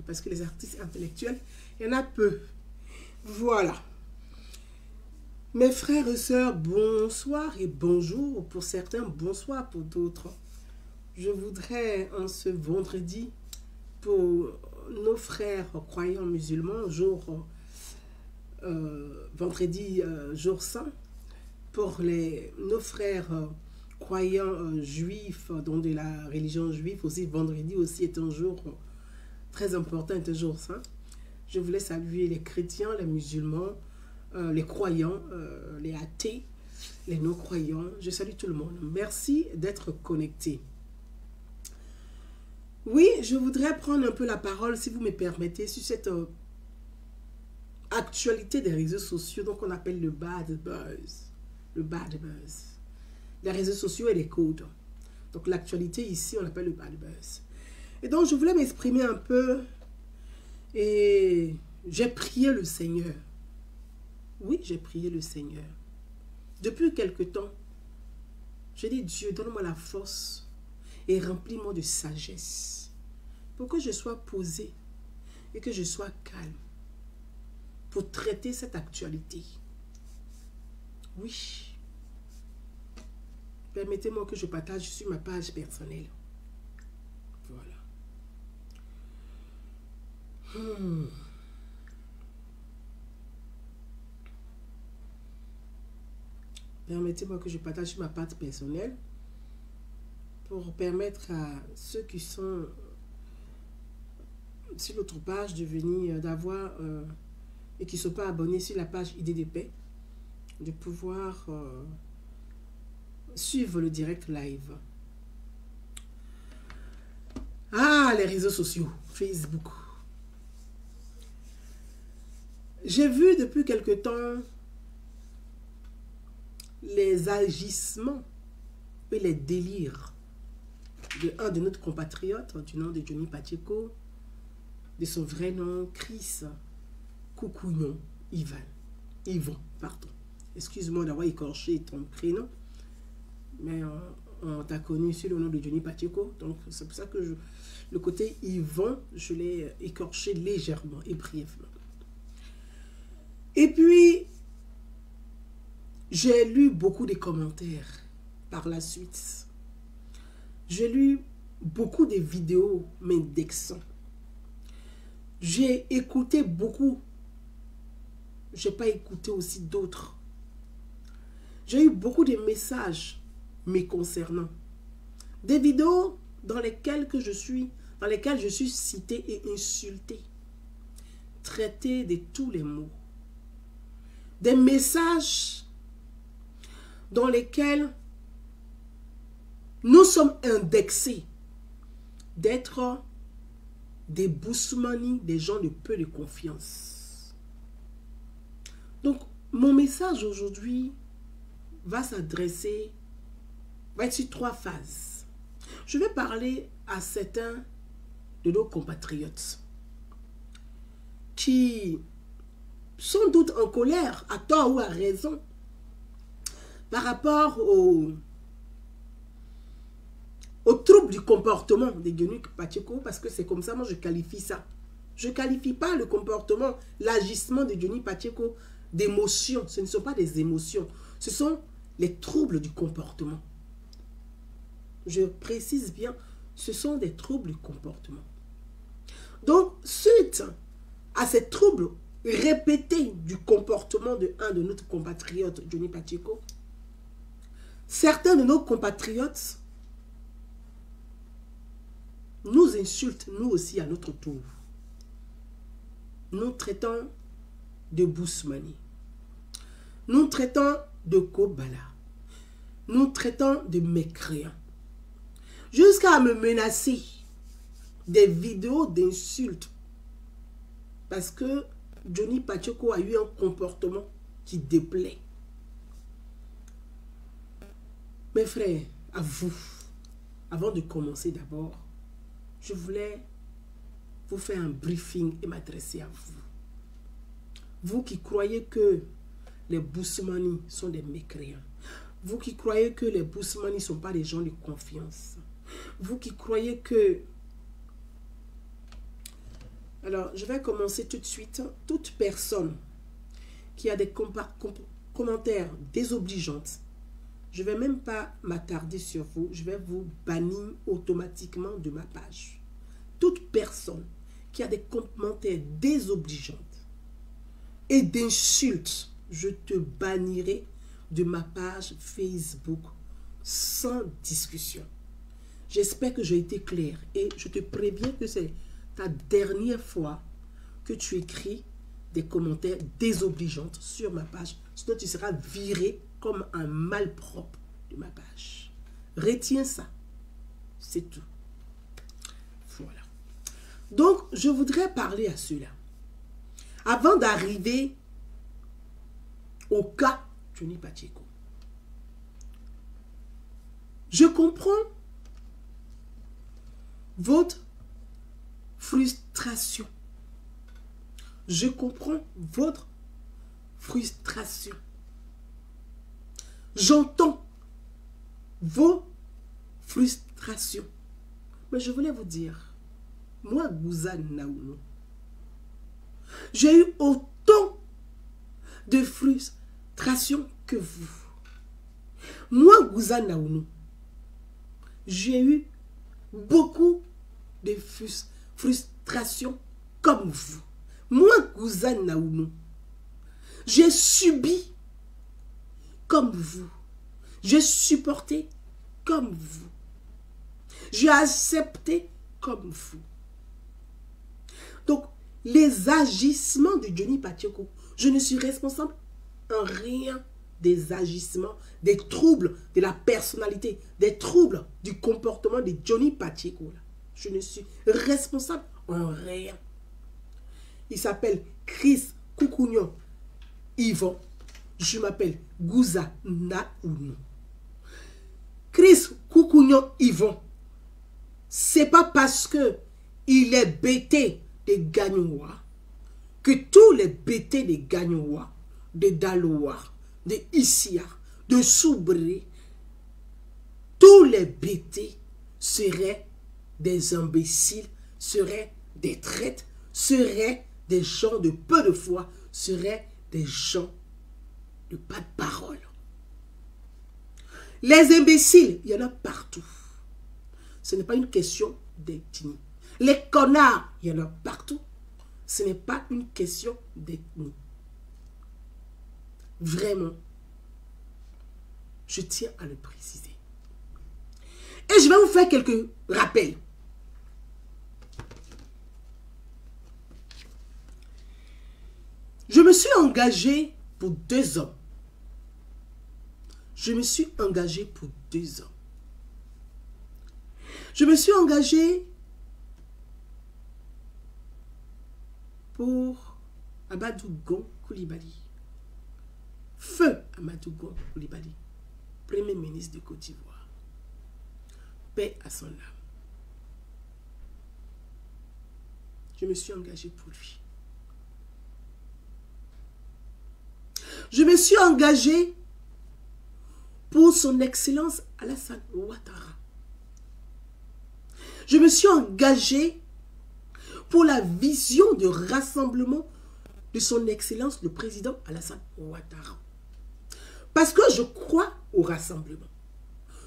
parce que les artistes intellectuels, il y en a peu. Voilà. Mes frères et sœurs, bonsoir et bonjour. Pour certains, bonsoir pour d'autres. Je voudrais, en ce vendredi, pour nos frères croyants musulmans, vendredi, jour saint, pour nos frères croyants juifs, dont de la religion juive, aussi vendredi aussi est un jour très important, est un jour saint. Je voulais saluer les chrétiens, les musulmans, les croyants, les athées, les non-croyants. Je salue tout le monde. Merci d'être connectés. Oui, je voudrais prendre un peu la parole, si vous me permettez, sur cette actualité des réseaux sociaux, donc on appelle le bad buzz. Le bad buzz. Les réseaux sociaux et les codes. Donc l'actualité ici, on appelle le bad buzz. Et donc je voulais m'exprimer un peu et j'ai prié le Seigneur. Oui, j'ai prié le Seigneur. Depuis quelque temps, j'ai dit, Dieu, donne-moi la force et remplis-moi de sagesse pour que je sois posé et que je sois calme pour traiter cette actualité. Oui. Permettez-moi que je partage sur ma page personnelle. Voilà. Permettez-moi que je partage sur ma page personnelle pour permettre à ceux qui sont sur l'autre page de venir, d'avoir et qui ne sont pas abonnés sur la page Idée de paix, de pouvoir suivre le direct live. Ah, les réseaux sociaux, Facebook. J'ai vu depuis quelque temps les agissements et les délires de un de notre compatriote du nom de Johnny Pacheco, de son vrai nom, Chris Koukouyon Yvon, pardon. Excuse-moi d'avoir écorché ton prénom, mais on t'a connu sur le nom de Johnny Pacheco, donc c'est pour ça que le côté Yvon, je l'ai écorché légèrement et brièvement. Et puis, j'ai lu beaucoup de commentaires par la suite. J'ai lu beaucoup de vidéos m'indexant. J'ai écouté beaucoup. Je n'ai pas écouté aussi d'autres. J'ai eu beaucoup de messages me concernant. Des vidéos dans lesquelles je suis cité et insulté. Traité de tous les mots. Des messages dans lesquels nous sommes indexés d'être des boussemani, des gens de peu de confiance. Donc, mon message aujourd'hui va s'adresser, va être sur 3 phases. Je vais parler à certains de nos compatriotes qui sans doute en colère, à tort ou à raison, par rapport au trouble du comportement de Johnny Pacheco, parce que c'est comme ça, moi je qualifie ça. Je ne qualifie pas le comportement, l'agissement de Johnny Pacheco d'émotions. Ce ne sont pas des émotions, ce sont les troubles du comportement. Je précise bien, ce sont des troubles du comportement. Donc, suite à ces troubles répétés du comportement de un de notre compatriote, Johnny Pacheco, certains de nos compatriotes nous insultent, nous aussi, à notre tour. Nous traitons de boussemani. Nous traitons de kobala. Nous traitons de mécréants. Jusqu'à me menacer des vidéos d'insultes. Parce que Johnny Pacheco a eu un comportement qui déplaît. Mes frères, à vous, avant de commencer d'abord, je voulais vous faire un briefing et m'adresser à vous. Vous qui croyez que les boussemani sont des mécréants. Vous qui croyez que les boussemani ne sont pas des gens de confiance. Vous qui croyez que Alors, je vais commencer tout de suite. Toute personne qui a des commentaires désobligeants, je ne vais même pas m'attarder sur vous. Je vais vous bannir automatiquement de ma page. Toute personne qui a des commentaires désobligeants et d'insultes, je te bannirai de ma page Facebook sans discussion. J'espère que j'ai été clair et je te préviens que c'est ta dernière fois que tu écris des commentaires désobligeants sur ma page, sinon tu seras viré comme un malpropre de ma page. Retiens ça. C'est tout. Voilà. Donc, je voudrais parler à ceux-là. Avant d'arriver au cas Johnny Pacheco. Je comprends votre frustration. Je comprends votre frustration. J'entends vos frustrations. Mais je voulais vous dire, moi, Gouza Naounou, j'ai eu autant de frustration que vous. Moi, Gouza Naounou, j'ai eu beaucoup de frustration comme vous. Moi, Gouza Naounou, j'ai subi comme vous. J'ai supporté comme vous. J'ai accepté comme vous. Donc, les agissements de Johnny Pacheco, je ne suis responsable en rien des agissements, des troubles de la personnalité, des troubles du comportement de Johnny Pacheco. Je ne suis responsable en rien. Il s'appelle Chris Koukounion Yvon. Je m'appelle Gouza Naounou. Chris Koukounion Yvon, c'est pas parce que il est bêté de Gagnoua que tous les bêtés de Gagnoua, de Daloa, de Issia, de Soubré, tous les bêtés seraient des imbéciles, seraient des traites, seraient des gens de peu de foi, seraient des gens de pas de parole. Les imbéciles, il y en a partout. Ce n'est pas une question d'ethnie. Les connards, il y en a partout. Ce n'est pas une question d'ethnie. Vraiment, je tiens à le préciser. Et je vais vous faire quelques rappels. Je me suis engagé pour 2 ans. Je me suis engagé pour 2 ans. Je me suis engagé pour Amadou Gon Coulibaly. Feu Amadou Gon Coulibaly, Premier ministre de Côte d'Ivoire. Paix à son âme. Je me suis engagé pour lui. Je me suis engagé pour son Excellence Alassane Ouattara. Je me suis engagé pour la vision de rassemblement de son Excellence le Président Alassane Ouattara. Parce que je crois au rassemblement.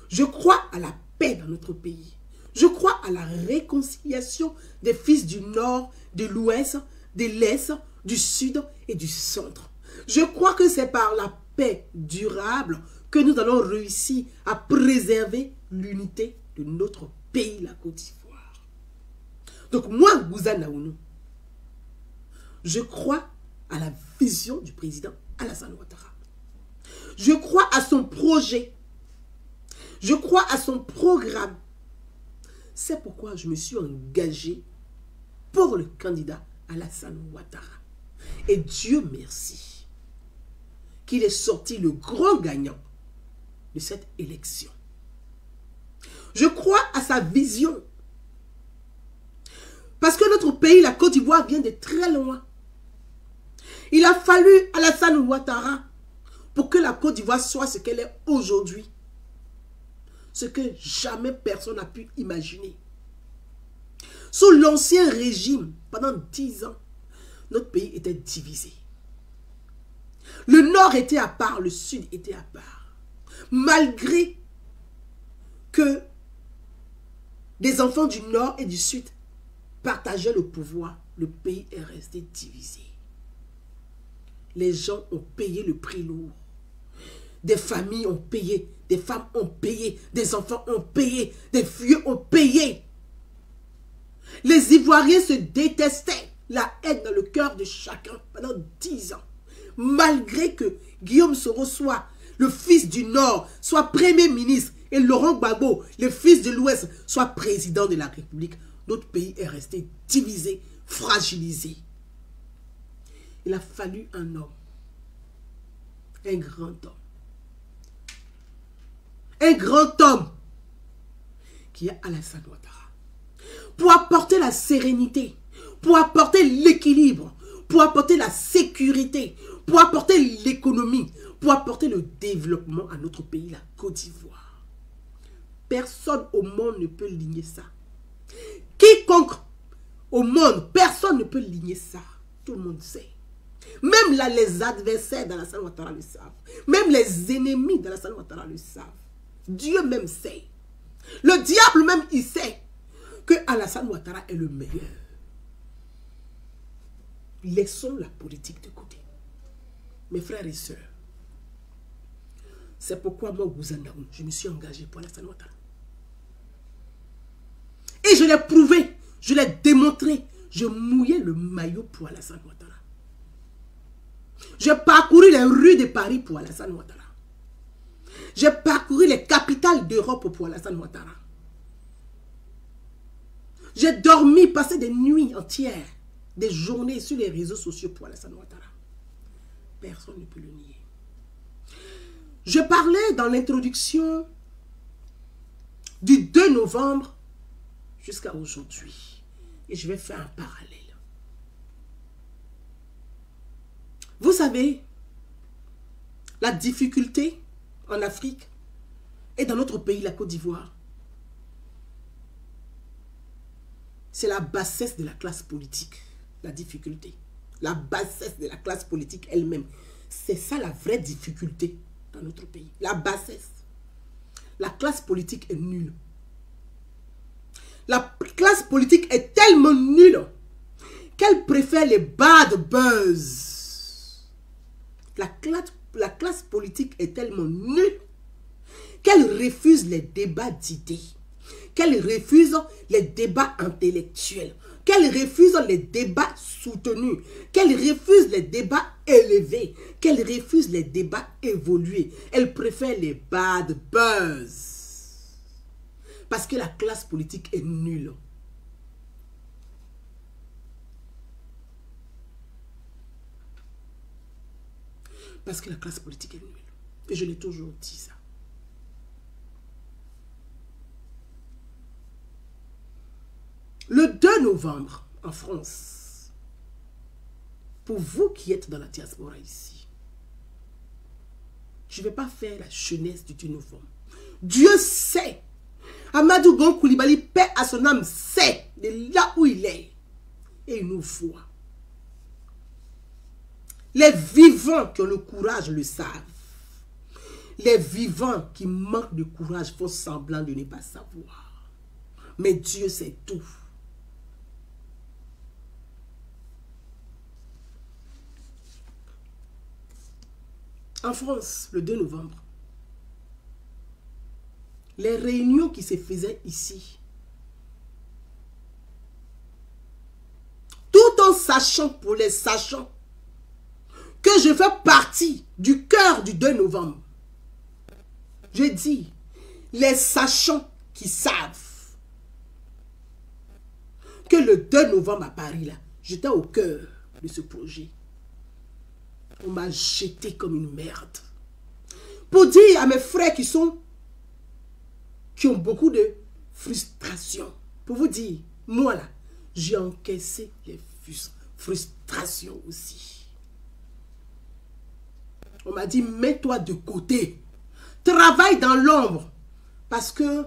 Je crois à la paix dans notre pays. Je crois à la réconciliation des fils du Nord, de l'Ouest, de l'Est, du Sud et du Centre. Je crois que c'est par la paix durable que nous allons réussir à préserver l'unité de notre pays, la Côte d'Ivoire. Donc moi, Gouza Naounou, je crois à la vision du président Alassane Ouattara. Je crois à son projet. Je crois à son programme. C'est pourquoi je me suis engagé pour le candidat Alassane Ouattara. Et Dieu merci qu'il est sorti le grand gagnant de cette élection. Je crois à sa vision. Parce que notre pays, la Côte d'Ivoire, vient de très loin. Il a fallu Alassane Ouattara pour que la Côte d'Ivoire soit ce qu'elle est aujourd'hui. Ce que jamais personne n'a pu imaginer. Sous l'ancien régime, Pendant 10 ans, notre pays était divisé. Le nord était à part, le sud était à part. Malgré que des enfants du nord et du sud partageaient le pouvoir, le pays est resté divisé. Les gens ont payé le prix lourd. Des familles ont payé, des femmes ont payé, des enfants ont payé, des vieux ont payé. Les Ivoiriens se détestaient, la haine dans le cœur de chacun pendant 10 ans. Malgré que Guillaume Soro soit le fils du Nord, soit Premier ministre, et Laurent Gbagbo, le fils de l'Ouest, soit président de la République, notre pays est resté divisé, fragilisé. Il a fallu un homme, un grand homme, qui est Alassane Ouattara, pour apporter la sérénité, pour apporter l'équilibre, pour apporter la sécurité, pour apporter l'économie, pour apporter le développement à notre pays, la Côte d'Ivoire. Personne au monde ne peut ligner ça. Quiconque au monde, personne ne peut ligner ça. Tout le monde sait. Même là, les adversaires d'Alassane Ouattara le savent. Même les ennemis d'Alassane Ouattara le savent. Dieu même sait. Le diable même, il sait que Alassane Ouattara est le meilleur. Laissons la politique de côté. Mes frères et sœurs, c'est pourquoi moi, Gouzanaoun, je me suis engagé pour Alassane Ouattara. Et je l'ai prouvé, je l'ai démontré. Je mouillais le maillot pour Alassane Ouattara. J'ai parcouru les rues de Paris pour Alassane Ouattara. J'ai parcouru les capitales d'Europe pour Alassane Ouattara. J'ai dormi, passé des nuits entières, des journées sur les réseaux sociaux pour Alassane Ouattara. Personne ne peut le nier. Je parlais dans l'introduction du 2 novembre jusqu'à aujourd'hui. Et je vais faire un parallèle. Vous savez, la difficulté en Afrique et dans notre pays, la Côte d'Ivoire, c'est la bassesse de la classe politique. La difficulté. La bassesse de la classe politique elle-même. C'est ça la vraie difficulté dans notre pays. La bassesse. La classe politique est nulle. La classe politique est tellement nulle qu'elle préfère les bad buzz. La classe politique est tellement nulle qu'elle refuse les débats d'idées, qu'elle refuse les débats intellectuels, qu'elle refuse les débats soutenus, qu'elle refuse les débats élevés, qu'elle refuse les débats évolués. Elle préfère les bad buzz. Parce que la classe politique est nulle. Parce que la classe politique est nulle. Et je l'ai toujours dit ça. Le 2 novembre, en France, pour vous qui êtes dans la diaspora ici, je ne vais pas faire la jeunesse du 2 novembre. Dieu sait. Amadou Gon Coulibaly, paix à son âme, sait de là où il est. Et il nous voit. Les vivants qui ont le courage le savent. Les vivants qui manquent de courage font semblant de ne pas savoir. Mais Dieu sait tout. En France, le 2 novembre, les réunions qui se faisaient ici, tout en sachant, pour les sachants, que je fais partie du cœur du 2 novembre. Je dis, les sachants qui savent que le 2 novembre à Paris, là, j'étais au cœur de ce projet. On m'a jeté comme une merde. Pour dire à mes frères qui ont beaucoup de frustration. Pour vous dire, moi là, j'ai encaissé les frustrations aussi. On m'a dit, mets-toi de côté. Travaille dans l'ombre. Parce que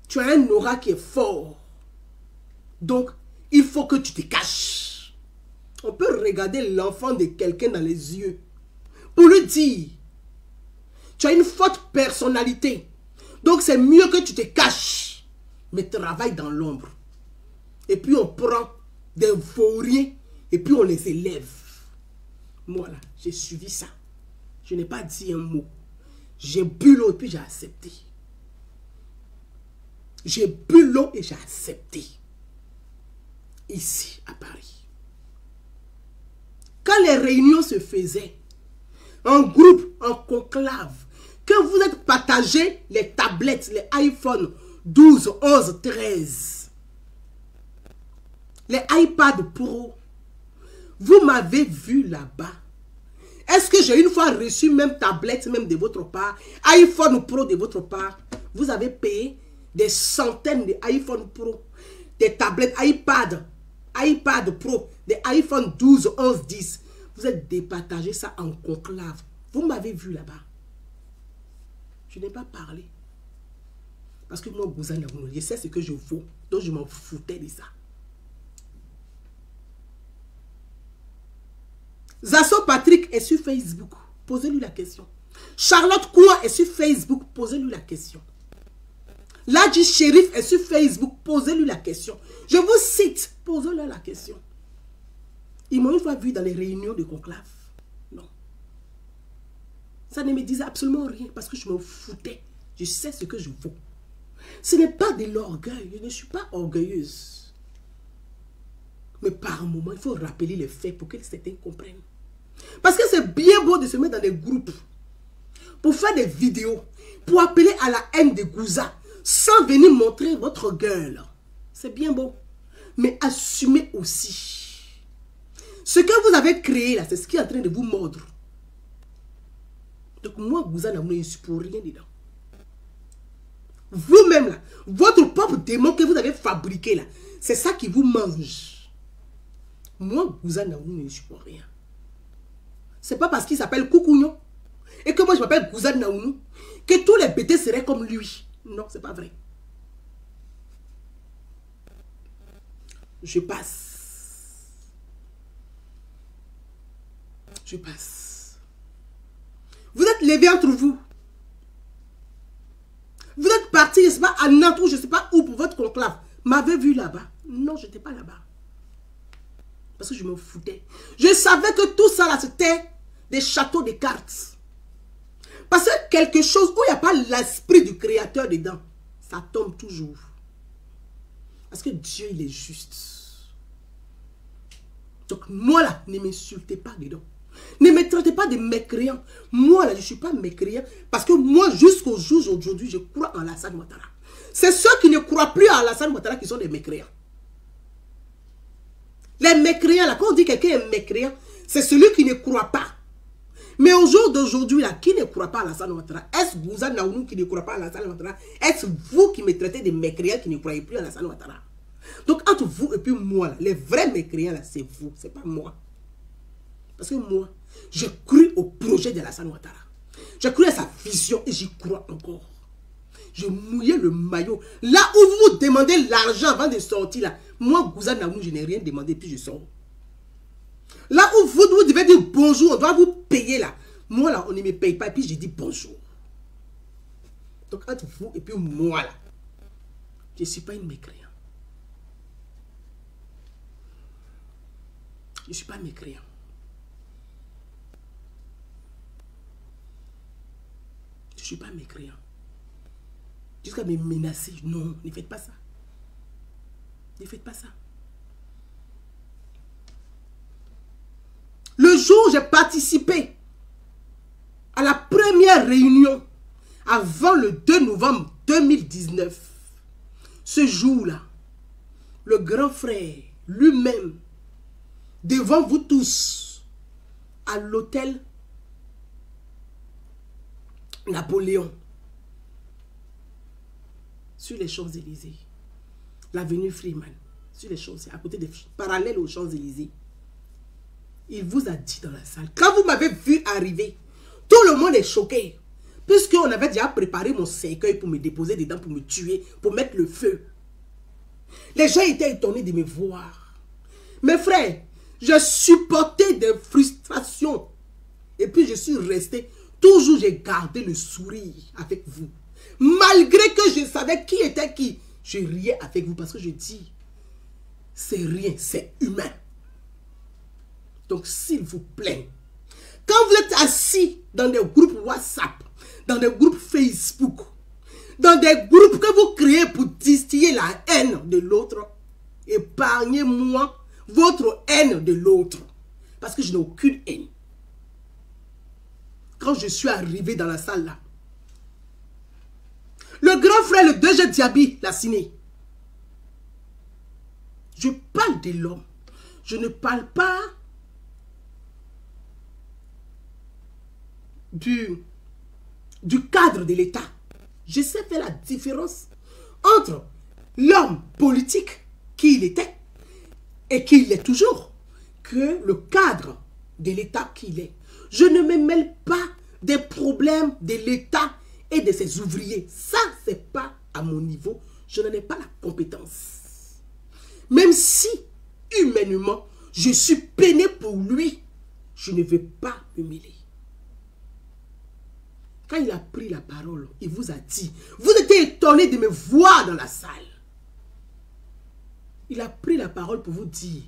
tu as un aura qui est fort. Donc, il faut que tu te caches. On peut regarder l'enfant de quelqu'un dans les yeux pour lui dire, tu as une forte personnalité. Donc, c'est mieux que tu te caches, mais travaille dans l'ombre. Et puis, on prend des vauriens et puis on les élève. Moi, là, j'ai suivi ça. Je n'ai pas dit un mot. J'ai bu l'eau et puis j'ai accepté. J'ai bu l'eau et j'ai accepté. Ici, à Paris. Quand les réunions se faisaient, en groupe, en conclave, que vous êtes partagés les tablettes, les iPhone 12, 11, 13, les iPad Pro, vous m'avez vu là-bas. Est-ce que j'ai une fois reçu même tablette, même de votre part, iPhone Pro de votre part? Vous avez payé des centaines d'iPhone Pro, des tablettes iPad Pro, des iPhone 12, 11, 10. Vous êtes départagé ça en conclave. Vous m'avez vu là-bas. Je n'ai pas parlé. Parce que moi, je sais ce que je vaux. Donc, je m'en foutais de ça. Zasso Patrick est sur Facebook. Posez-lui la question. Charlotte Koua est sur Facebook. Posez-lui la question. Ladji Shérif est sur Facebook. Posez-lui la question. Je vous cite. Posez-lui la question. Ils m'ont une fois vu dans les réunions de conclave. Non. Ça ne me disait absolument rien parce que je me foutais. Je sais ce que je vaux. Ce n'est pas de l'orgueil. Je ne suis pas orgueilleuse. Mais par moment, il faut rappeler les faits pour que certains comprennent. Parce que c'est bien beau de se mettre dans des groupes pour faire des vidéos, pour appeler à la haine de Gouza, sans venir montrer votre gueule. C'est bien beau. Mais assumez aussi. Ce que vous avez créé là, c'est ce qui est en train de vous mordre. Donc moi, Gouza, je ne suis pour rien dedans. Vous-même là, votre propre démon que vous avez fabriqué là, c'est ça qui vous mange. Moi, Gouza, je ne suis pour rien. C'est pas parce qu'il s'appelle Koukounyo et que moi je m'appelle Gouza Naounou que tous les bêtés seraient comme lui. Non, c'est pas vrai. Je passe. Je passe. Vous êtes levés entre vous. Vous êtes partis, je sais pas, à Nantes ou je sais pas où pour votre conclave. M'avez vu là-bas. Non, je n'étais pas là-bas. Parce que je me foutais. Je savais que tout ça là, c'était des châteaux de cartes. Parce que quelque chose où il n'y a pas l'esprit du créateur dedans, ça tombe toujours. Parce que Dieu, il est juste. Donc moi là, ne m'insultez pas dedans. Ne me traitez pas de mécréant. Moi là, je ne suis pas mécréant. Parce que moi, jusqu'au jour d'aujourd'hui, je crois en Alassane Ouattara. C'est ceux qui ne croient plus en Alassane Ouattara qui sont des mécréants. Les mécréants, là, quand on dit quelqu'un est mécréant, c'est celui qui ne croit pas. Mais au jour d'aujourd'hui, là, qui ne croit pas à Alassane Ouattara? Est-ce Gouza Naounou qui ne croit pas à Alassane Ouattara? Est-ce vous qui me traitez de mécréants qui ne croyez plus à Alassane Ouattara? Donc, entre vous et puis moi, là, les vrais mécréants, là, c'est vous, c'est pas moi. Parce que moi, j'ai cru au projet de Alassane Ouattara. J'ai cru à sa vision et j'y crois encore. Je mouillais le maillot. Là où vous demandez l'argent avant de sortir, là, moi, Gouza Naounou, je n'ai rien demandé, puis je sors. Là où vous devez dire bonjour, on doit vous payer là. Moi là, on ne me paye pas, et puis je dis bonjour. Donc entre vous et puis moi là, je ne suis pas une mécréant. Je ne suis pas mécréant. Je ne suis pas mécréant. Jusqu'à me menacer, non, ne faites pas ça. Ne faites pas ça. Le jour où j'ai participé à la première réunion avant le 2 novembre 2019, ce jour-là, le grand frère lui-même, devant vous tous, à l'hôtel Napoléon, sur les Champs-Élysées, l'avenue Freeman, sur les Champs-Élysées, à côté des parallèles aux Champs-Élysées, il vous a dit dans la salle, quand vous m'avez vu arriver, tout le monde est choqué. Puisqu'on avait déjà préparé mon cercueil pour me déposer dedans, pour me tuer, pour mettre le feu. Les gens étaient étonnés de me voir. Mes frères, je supportais des frustrations. Et puis je suis resté. Toujours j'ai gardé le sourire avec vous. Malgré que je savais qui était qui. Je riais avec vous parce que je dis, c'est rien, c'est humain. Donc s'il vous plaît, quand vous êtes assis dans des groupes WhatsApp, dans des groupes Facebook, dans des groupes que vous créez pour distiller la haine de l'autre, épargnez-moi votre haine de l'autre. Parce que je n'ai aucune haine. Quand je suis arrivé dans la salle là, le grand frère, le DG Diaby, l'a signé. Je parle de l'homme. Je ne parle pas du cadre de l'État. Je sais faire la différence entre l'homme politique qui il était et qui il est toujours, que le cadre de l'État qu'il est. Je ne me mêle pas des problèmes de l'État et de ses ouvriers. Ça, ce n'est pas à mon niveau. Je n'en ai pas la compétence. Même si, humainement, je suis peiné pour lui, je ne vais pas me mêler. Quand il a pris la parole, il vous a dit, vous étiez étonnés de me voir dans la salle. Il a pris la parole pour vous dire,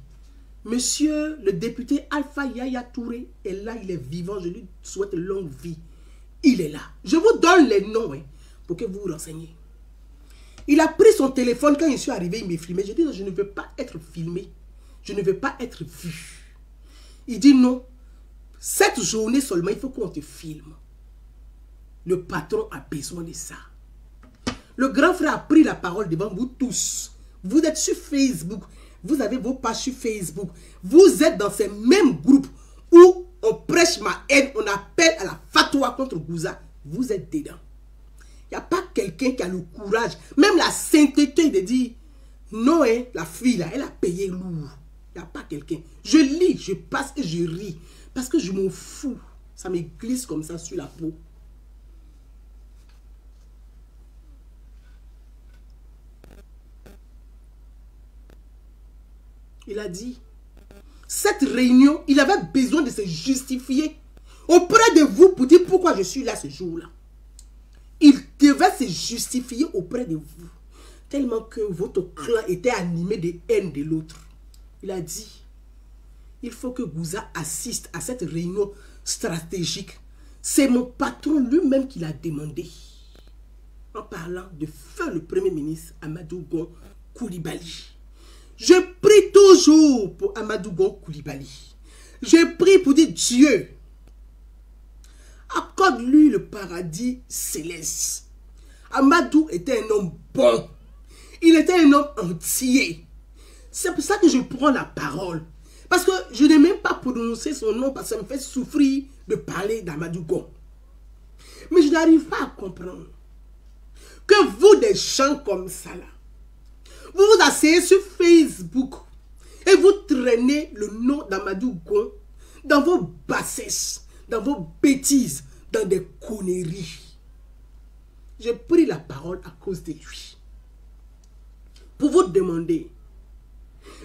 monsieur le député Alpha Yaya Touré est là, il est vivant, je lui souhaite longue vie. Il est là. Je vous donne les noms pour que vous vous renseigniez. Il a pris son téléphone quand je suis arrivé, il m'a filmé. Je dis, je ne veux pas être filmé. Je ne veux pas être vu. Il dit non. Cette journée seulement, il faut qu'on te filme. Le patron a besoin de ça. Le grand frère a pris la parole devant vous tous. Vous êtes sur Facebook. Vous avez vos pages sur Facebook. Vous êtes dans ces mêmes groupes où on prêche ma haine, on appelle à la fatwa contre Gouza. Vous êtes dedans. Il n'y a pas quelqu'un qui a le courage, même la sainteté de dire, non, la fille là, elle a payé lourd. Il n'y a pas quelqu'un. Je lis, je passe et je ris. Parce que je m'en fous. Ça me glisse comme ça sur la peau. Il a dit, cette réunion, il avait besoin de se justifier auprès de vous pour dire pourquoi je suis là ce jour-là. Il devait se justifier auprès de vous, tellement que votre clan était animé de haine de l'autre. Il a dit, il faut que Gouza assiste à cette réunion stratégique. C'est mon patron lui-même qui l'a demandé. En parlant de feu le Premier ministre Amadou Gon Coulibaly. Je prie toujours pour Amadou Gon Coulibaly. Je prie pour dire Dieu, accorde-lui le paradis céleste. Amadou était un homme bon. Il était un homme entier. C'est pour ça que je prends la parole. Parce que je n'ai même pas prononcé son nom parce que ça me fait souffrir de parler d'Amadou Gon. Mais je n'arrive pas à comprendre que vous, des gens comme ça là, vous vous asseyez sur Facebook et vous traînez le nom d'Amadou Gon dans vos bassesses, dans vos bêtises, dans des conneries. J'ai pris la parole à cause de lui. Pour vous demander,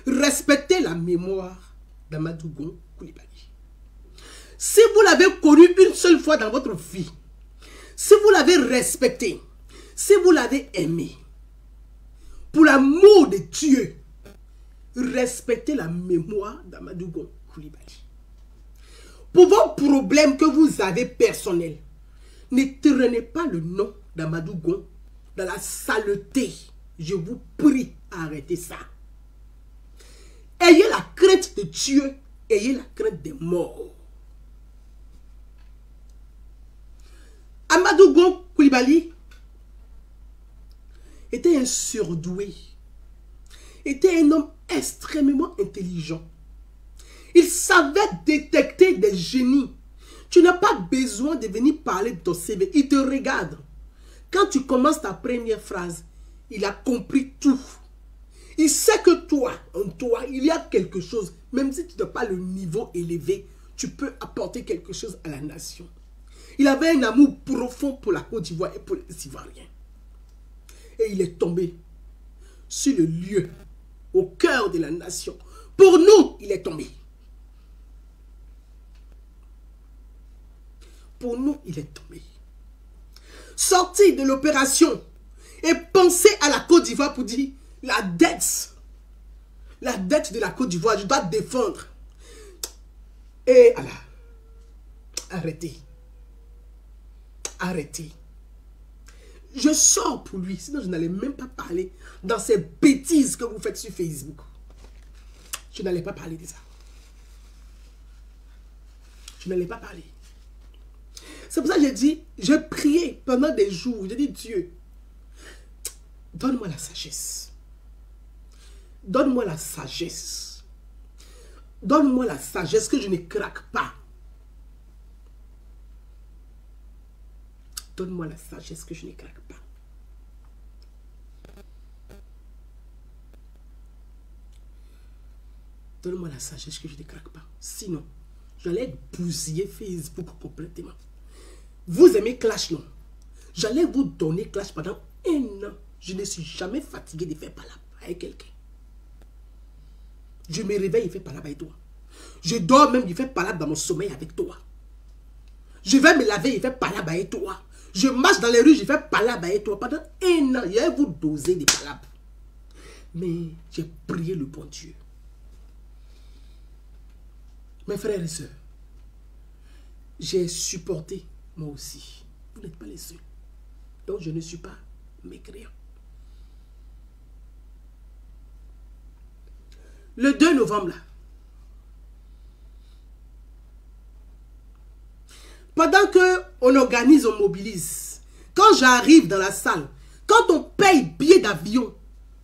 respectez la mémoire d'Amadou Gon Coulibaly. Si vous l'avez connu une seule fois dans votre vie, si vous l'avez respecté, si vous l'avez aimé, pour l'amour de Dieu, respectez la mémoire d'Amadou Gon Coulibaly. Pour vos problèmes que vous avez personnels, ne traînez pas le nom d'Amadou Gon dans la saleté. Je vous prie, arrêtez ça. Ayez la crainte de Dieu, ayez la crainte des morts. Amadou Gon Coulibaly était un surdoué, était un homme extrêmement intelligent. Il savait détecter des génies. Tu n'as pas besoin de venir parler de ton CV. Il te regarde. Quand tu commences ta première phrase, il a compris tout. Il sait que toi, en toi, il y a quelque chose. Même si tu n'as pas le niveau élevé, tu peux apporter quelque chose à la nation. Il avait un amour profond pour la Côte d'Ivoire et pour les Ivoiriens. Et il est tombé sur le lieu, au cœur de la nation. Pour nous, il est tombé. Pour nous, il est tombé. Sortir de l'opération et penser à la Côte d'Ivoire pour dire la dette de la Côte d'Ivoire, je dois défendre. Et Allah, arrêtez. Arrêtez. Je sors pour lui, sinon je n'allais même pas parler dans ces bêtises que vous faites sur Facebook. Je n'allais pas parler de ça. Je n'allais pas parler. C'est pour ça que j'ai dit, j'ai prié pendant des jours. J'ai dit, Dieu, donne-moi la sagesse. Donne-moi la sagesse. Donne-moi la sagesse que je ne craque pas. Donne-moi la sagesse que je ne craque pas. Donne-moi la sagesse que je ne craque pas. Sinon, j'allais bousiller Facebook complètement. Vous aimez Clash, non? J'allais vous donner Clash pendant 1 an. Je ne suis jamais fatigué de faire palabre avec quelqu'un. Je me réveille, il fait palabre avec toi. Je dors même, il fait palabre dans mon sommeil avec toi. Je vais me laver, il fait palabre avec toi. Je marche dans les rues, je fais palabre avec toi. Pendant 1 an, il y a vous doser des palabres. Mais j'ai prié le bon Dieu. Mes frères et sœurs, j'ai supporté moi aussi. Vous n'êtes pas les seuls. Donc je ne suis pas mécréant. Le 2 novembre, là, pendant qu'on organise, on mobilise, quand j'arrive dans la salle, quand on paye billet d'avion,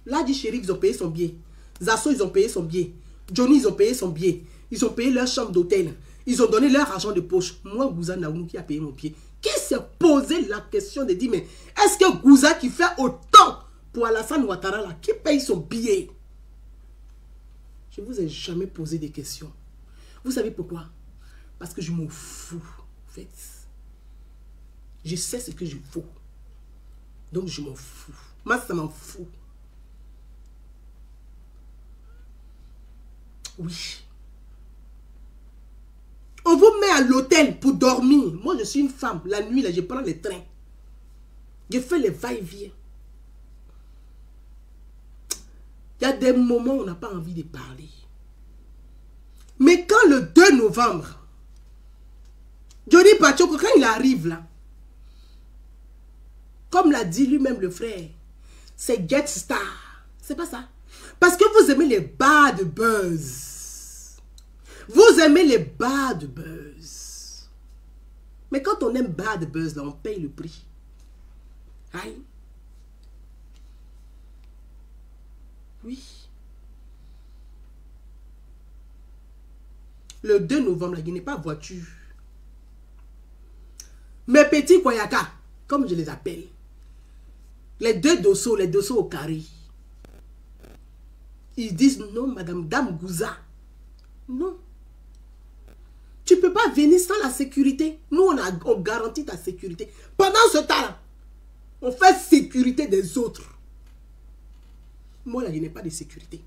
là, dit Chérif, ils ont payé son billet. Zasso, ils ont payé son billet. Johnny, ils ont payé son billet. Ils ont payé leur chambre d'hôtel. Ils ont donné leur argent de poche. Moi, Gouza Naounou qui a payé mon billet. Qui s'est posé la question de dire, mais est-ce que Gouza qui fait autant pour Alassane Ouattara, là, qui paye son billet? Je ne vous ai jamais posé des questions. Vous savez pourquoi? Parce que je m'en fous, en fait. Je sais ce que je vaux. Donc, je m'en fous. Moi, ça m'en fout. Oui. On vous met à l'hôtel pour dormir. Moi, je suis une femme. La nuit, là, je prends les trains. Je fais les va-et-vient. Il y a des moments où on n'a pas envie de parler. Mais quand le 2 novembre, Johnny Pachoko, quand il arrive là, comme l'a dit lui-même le frère, c'est Get Star. C'est pas ça. Parce que vous aimez les bad buzz. Vous aimez les bad buzz. Mais quand on aime bad buzz, là, on paye le prix. Aïe. Oui. Le 2 novembre, il n'y a pas de voiture. Mes petits Koyaka, comme je les appelle, les deux dossaux au carré, ils disent non, madame, dame Gouza. Non. Tu ne peux pas venir sans la sécurité. Nous, on garantit ta sécurité. Pendant ce temps-là, on fait sécurité des autres. Moi, là, il n'y a pas de sécurité.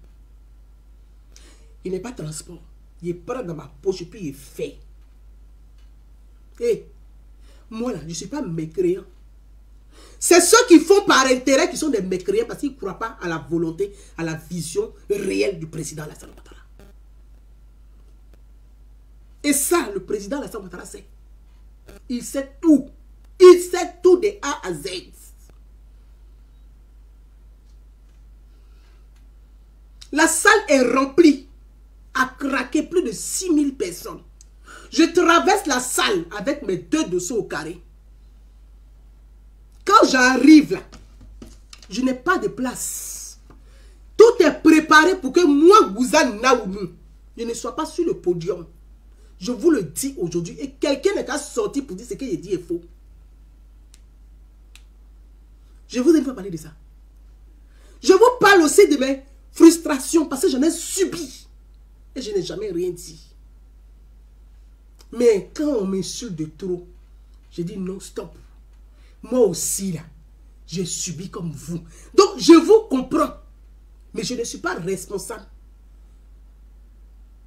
Il n'y a pas de transport. Il prend dans ma poche et puis il fait. Et moi, là, je ne suis pas mécréant. C'est ceux qui font par intérêt qui sont des mécréants parce qu'ils ne croient pas à la volonté, à la vision réelle du président Alassane Ouattara. Et ça, le président Alassane Ouattara sait. Il sait tout. Il sait tout de A à Z. La salle est remplie, à craquer plus de 6000 personnes. Je traverse la salle avec mes deux dossiers au carré. Quand j'arrive là, je n'ai pas de place. Tout est préparé pour que moi, Gouza Naounou, je ne sois pas sur le podium. Je vous le dis aujourd'hui. Et quelqu'un n'est qu'à sortir pour dire ce que j'ai dit est faux. Je vous ai pas parlé de ça. Je vous parle aussi de mes frustrations parce que j'en ai subi. Et je n'ai jamais rien dit. Mais quand on m'insulte de trop, je dis non, stop. Moi aussi, là, j'ai subi comme vous. Donc, je vous comprends. Mais je ne suis pas responsable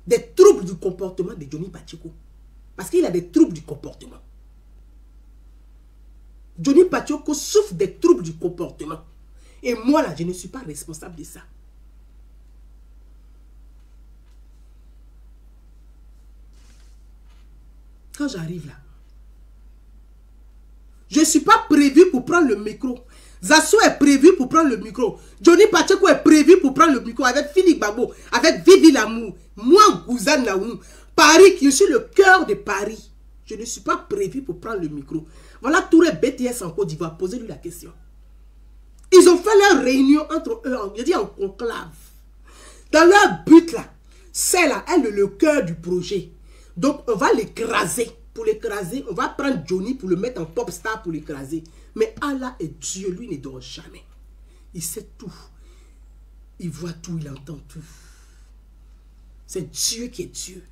des troubles du comportement de Johnny Pacheco. Parce qu'il a des troubles du comportement. Johnny Pacheco souffre des troubles du comportement. Et moi, là, je ne suis pas responsable de ça. Quand j'arrive là, je ne suis pas prévu pour prendre le micro. Zasso est prévu pour prendre le micro. Johnny Pacheco est prévu pour prendre le micro avec Philippe Babo, avec Vivi Lamour. Moi, Gouzane Naoum, Paris, je suis le cœur de Paris. Je ne suis pas prévu pour prendre le micro. Voilà Touré BTS en Côte d'Ivoire. Posez-lui la question. Ils ont fait leur réunion entre eux, je dis en conclave. Dans leur but là, c'est là, elle est le cœur du projet. Donc on va l'écraser. Pour l'écraser, on va prendre Johnny pour le mettre en pop star pour l'écraser. Mais Allah est Dieu, lui ne dort jamais. Il sait tout. Il voit tout, il entend tout. C'est Dieu qui est Dieu.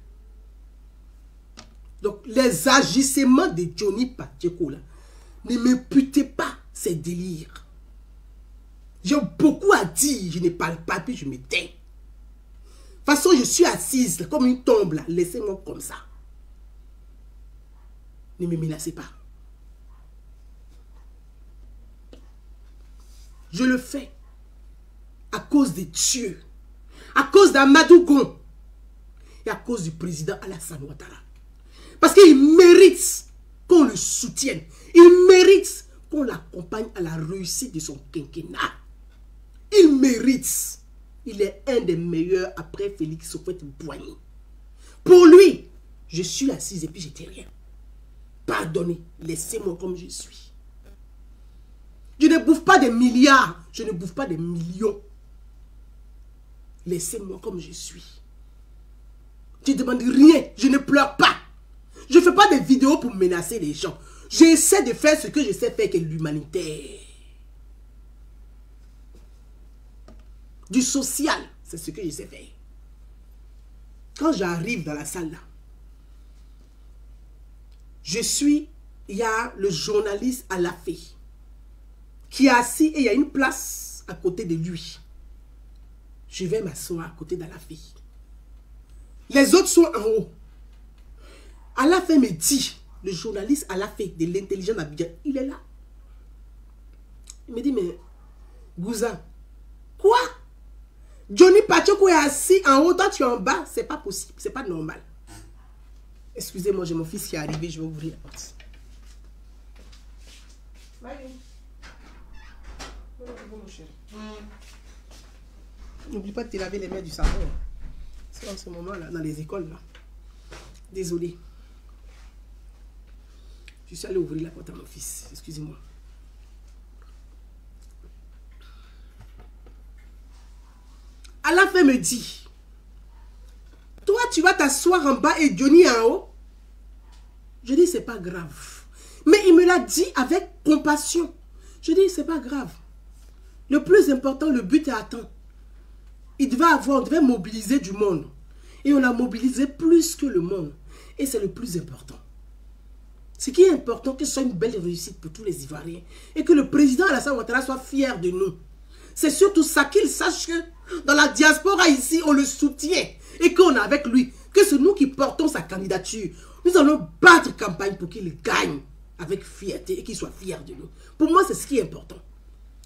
Donc les agissements de Johnny Pacheco là, ne m'imputez pas ces délires. J'ai beaucoup à dire, je ne parle pas, puis je me tais. De toute façon, je suis assise là, comme une tombe là. Laissez-moi comme ça. Ne me menacez pas. Je le fais à cause de Dieu, à cause d'Amadou Gon et à cause du président Alassane Ouattara. Parce qu'il mérite qu'on le soutienne. Il mérite qu'on l'accompagne à la réussite de son quinquennat. Il mérite. Il est un des meilleurs après Félix Houphouët-Boigny. Pour lui, je suis assise et puis j'étais rien. Pardonnez, laissez-moi comme je suis. Je ne bouffe pas des milliards, je ne bouffe pas des millions. Laissez-moi comme je suis. Je ne demande rien, je ne pleure pas. Je ne fais pas des vidéos pour menacer les gens. J'essaie de faire ce que je sais faire, qui est l'humanitaire. Du social, c'est ce que je sais faire. Quand j'arrive dans la salle là, il y a le journaliste Alafé qui est assis et il y a une place à côté de lui. Je vais m'asseoir à côté d'Alafé. Les autres sont en haut. Alafé me dit, le journaliste Alafé de l'intelligence d'Abidjan, il est là. Il me dit, mais Gouza, quoi? Johnny Pacheco est assis en haut, toi tu es en bas, c'est pas possible, c'est pas normal. Excusez-moi, j'ai mon fils qui est arrivé, je vais ouvrir la porte. N'oublie pas de te laver les mains du savon. C'est en ce moment-là, dans les écoles, là. Désolé. Je suis allé ouvrir la porte à mon fils. Excusez-moi. À la fin, me dit, toi, tu vas t'asseoir en bas et Johnny en haut. Je dis, c'est pas grave. Mais il me l'a dit avec compassion. Je dis, c'est pas grave. Le plus important, le but est atteint. On devait mobiliser du monde. Et on a mobilisé plus que le monde. Et c'est le plus important. Ce qui est important, que ce soit une belle réussite pour tous les Ivoiriens. Et que le président Alassane Ouattara soit fier de nous. C'est surtout ça, qu'il sache que dans la diaspora ici, on le soutient. Et qu'on est avec lui. Que c'est nous qui portons sa candidature. Nous allons battre campagne pour qu'il gagne avec fierté et qu'il soit fier de nous. Pour moi, c'est ce qui est important.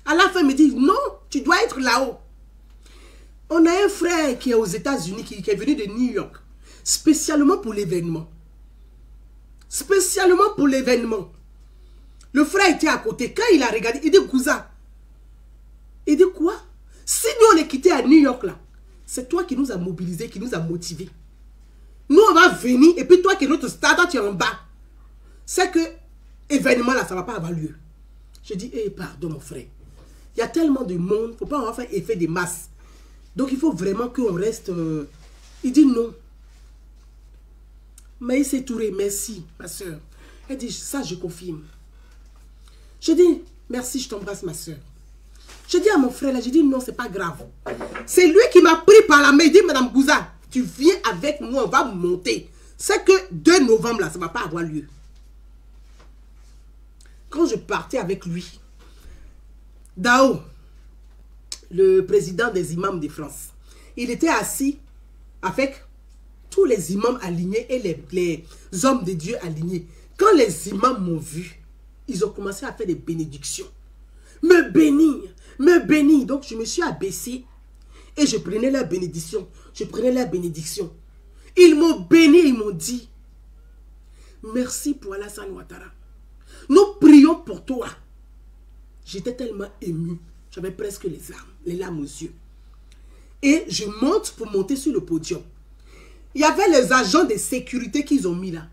À la fin, il me dit, non, tu dois être là-haut. On a un frère qui est aux États-Unis, qui est venu de New York, spécialement pour l'événement. Spécialement pour l'événement. Le frère était à côté. Quand il a regardé, il dit, Gouza. Il dit, quoi? Si nous, on est quitté à New York, là, c'est toi qui nous a mobilisés, qui nous a motivés. Nous, on va venir, et puis toi qui es notre stade, toi, tu es en bas. C'est que événement, là, ça ne va pas avoir lieu. Je dis, pardon, mon frère. Il y a tellement de monde, il ne faut pas avoir fait effet de masse. Donc, il faut vraiment qu'on reste... Il dit non. Mais il s'est touré, merci, ma soeur. Elle dit, ça, je confirme. Je dis, merci, je t'embrasse, ma soeur. Je dis à mon frère, là, je dis, non, c'est pas grave. C'est lui qui m'a pris par la main. Il dit, Madame Gouza, tu viens avec nous, on va monter. C'est que 2 novembre, là, ça ne va pas avoir lieu. Quand je partais avec lui, Dao, le président des imams de France. Il était assis avec tous les imams alignés et les hommes de Dieu alignés. Quand les imams m'ont vu, ils ont commencé à faire des bénédictions. Me bénir, me bénir. Donc je me suis abaissé et je prenais la bénédiction. Je prenais la bénédiction. Ils m'ont béni, ils m'ont dit, merci pour Alassane Ouattara. Nous prions pour toi. J'étais tellement ému. J'avais presque les larmes aux yeux. Et je monte pour monter sur le podium. Il y avait les agents de sécurité qu'ils ont mis là.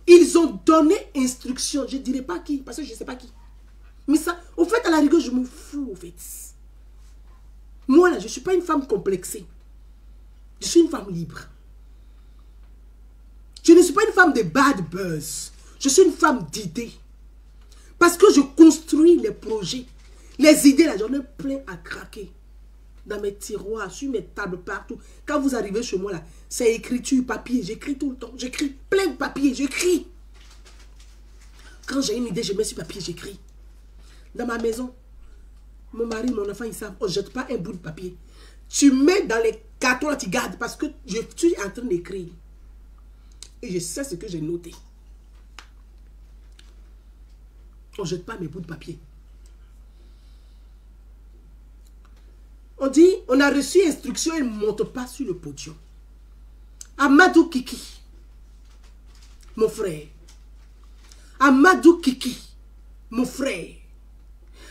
Ils ont donné instruction. Je ne dirai pas qui, parce que je ne sais pas qui. Mais ça, au fait, à la rigueur, je me fous, au fait. Moi, là, je ne suis pas une femme complexée. Je suis une femme libre. Je ne suis pas une femme de bad buzz. Je suis une femme d'idées. Parce que je construis les projets. Les idées, là, j'en ai plein à craquer. Dans mes tiroirs, sur mes tables, partout. Quand vous arrivez chez moi, là, c'est écriture, papier. J'écris tout le temps. J'écris plein de papier. J'écris. Quand j'ai une idée, je mets sur papier, j'écris. Dans ma maison, mon mari, mon enfant, ils savent, on ne jette pas un bout de papier. Tu mets dans les cartons, là, tu gardes, parce que je suis en train d'écrire. Et je sais ce que j'ai noté. On ne jette pas mes bouts de papier. On dit, on a reçu instruction, il ne monte pas sur le podium. Amadou Kiki, mon frère. Amadou Kiki, mon frère.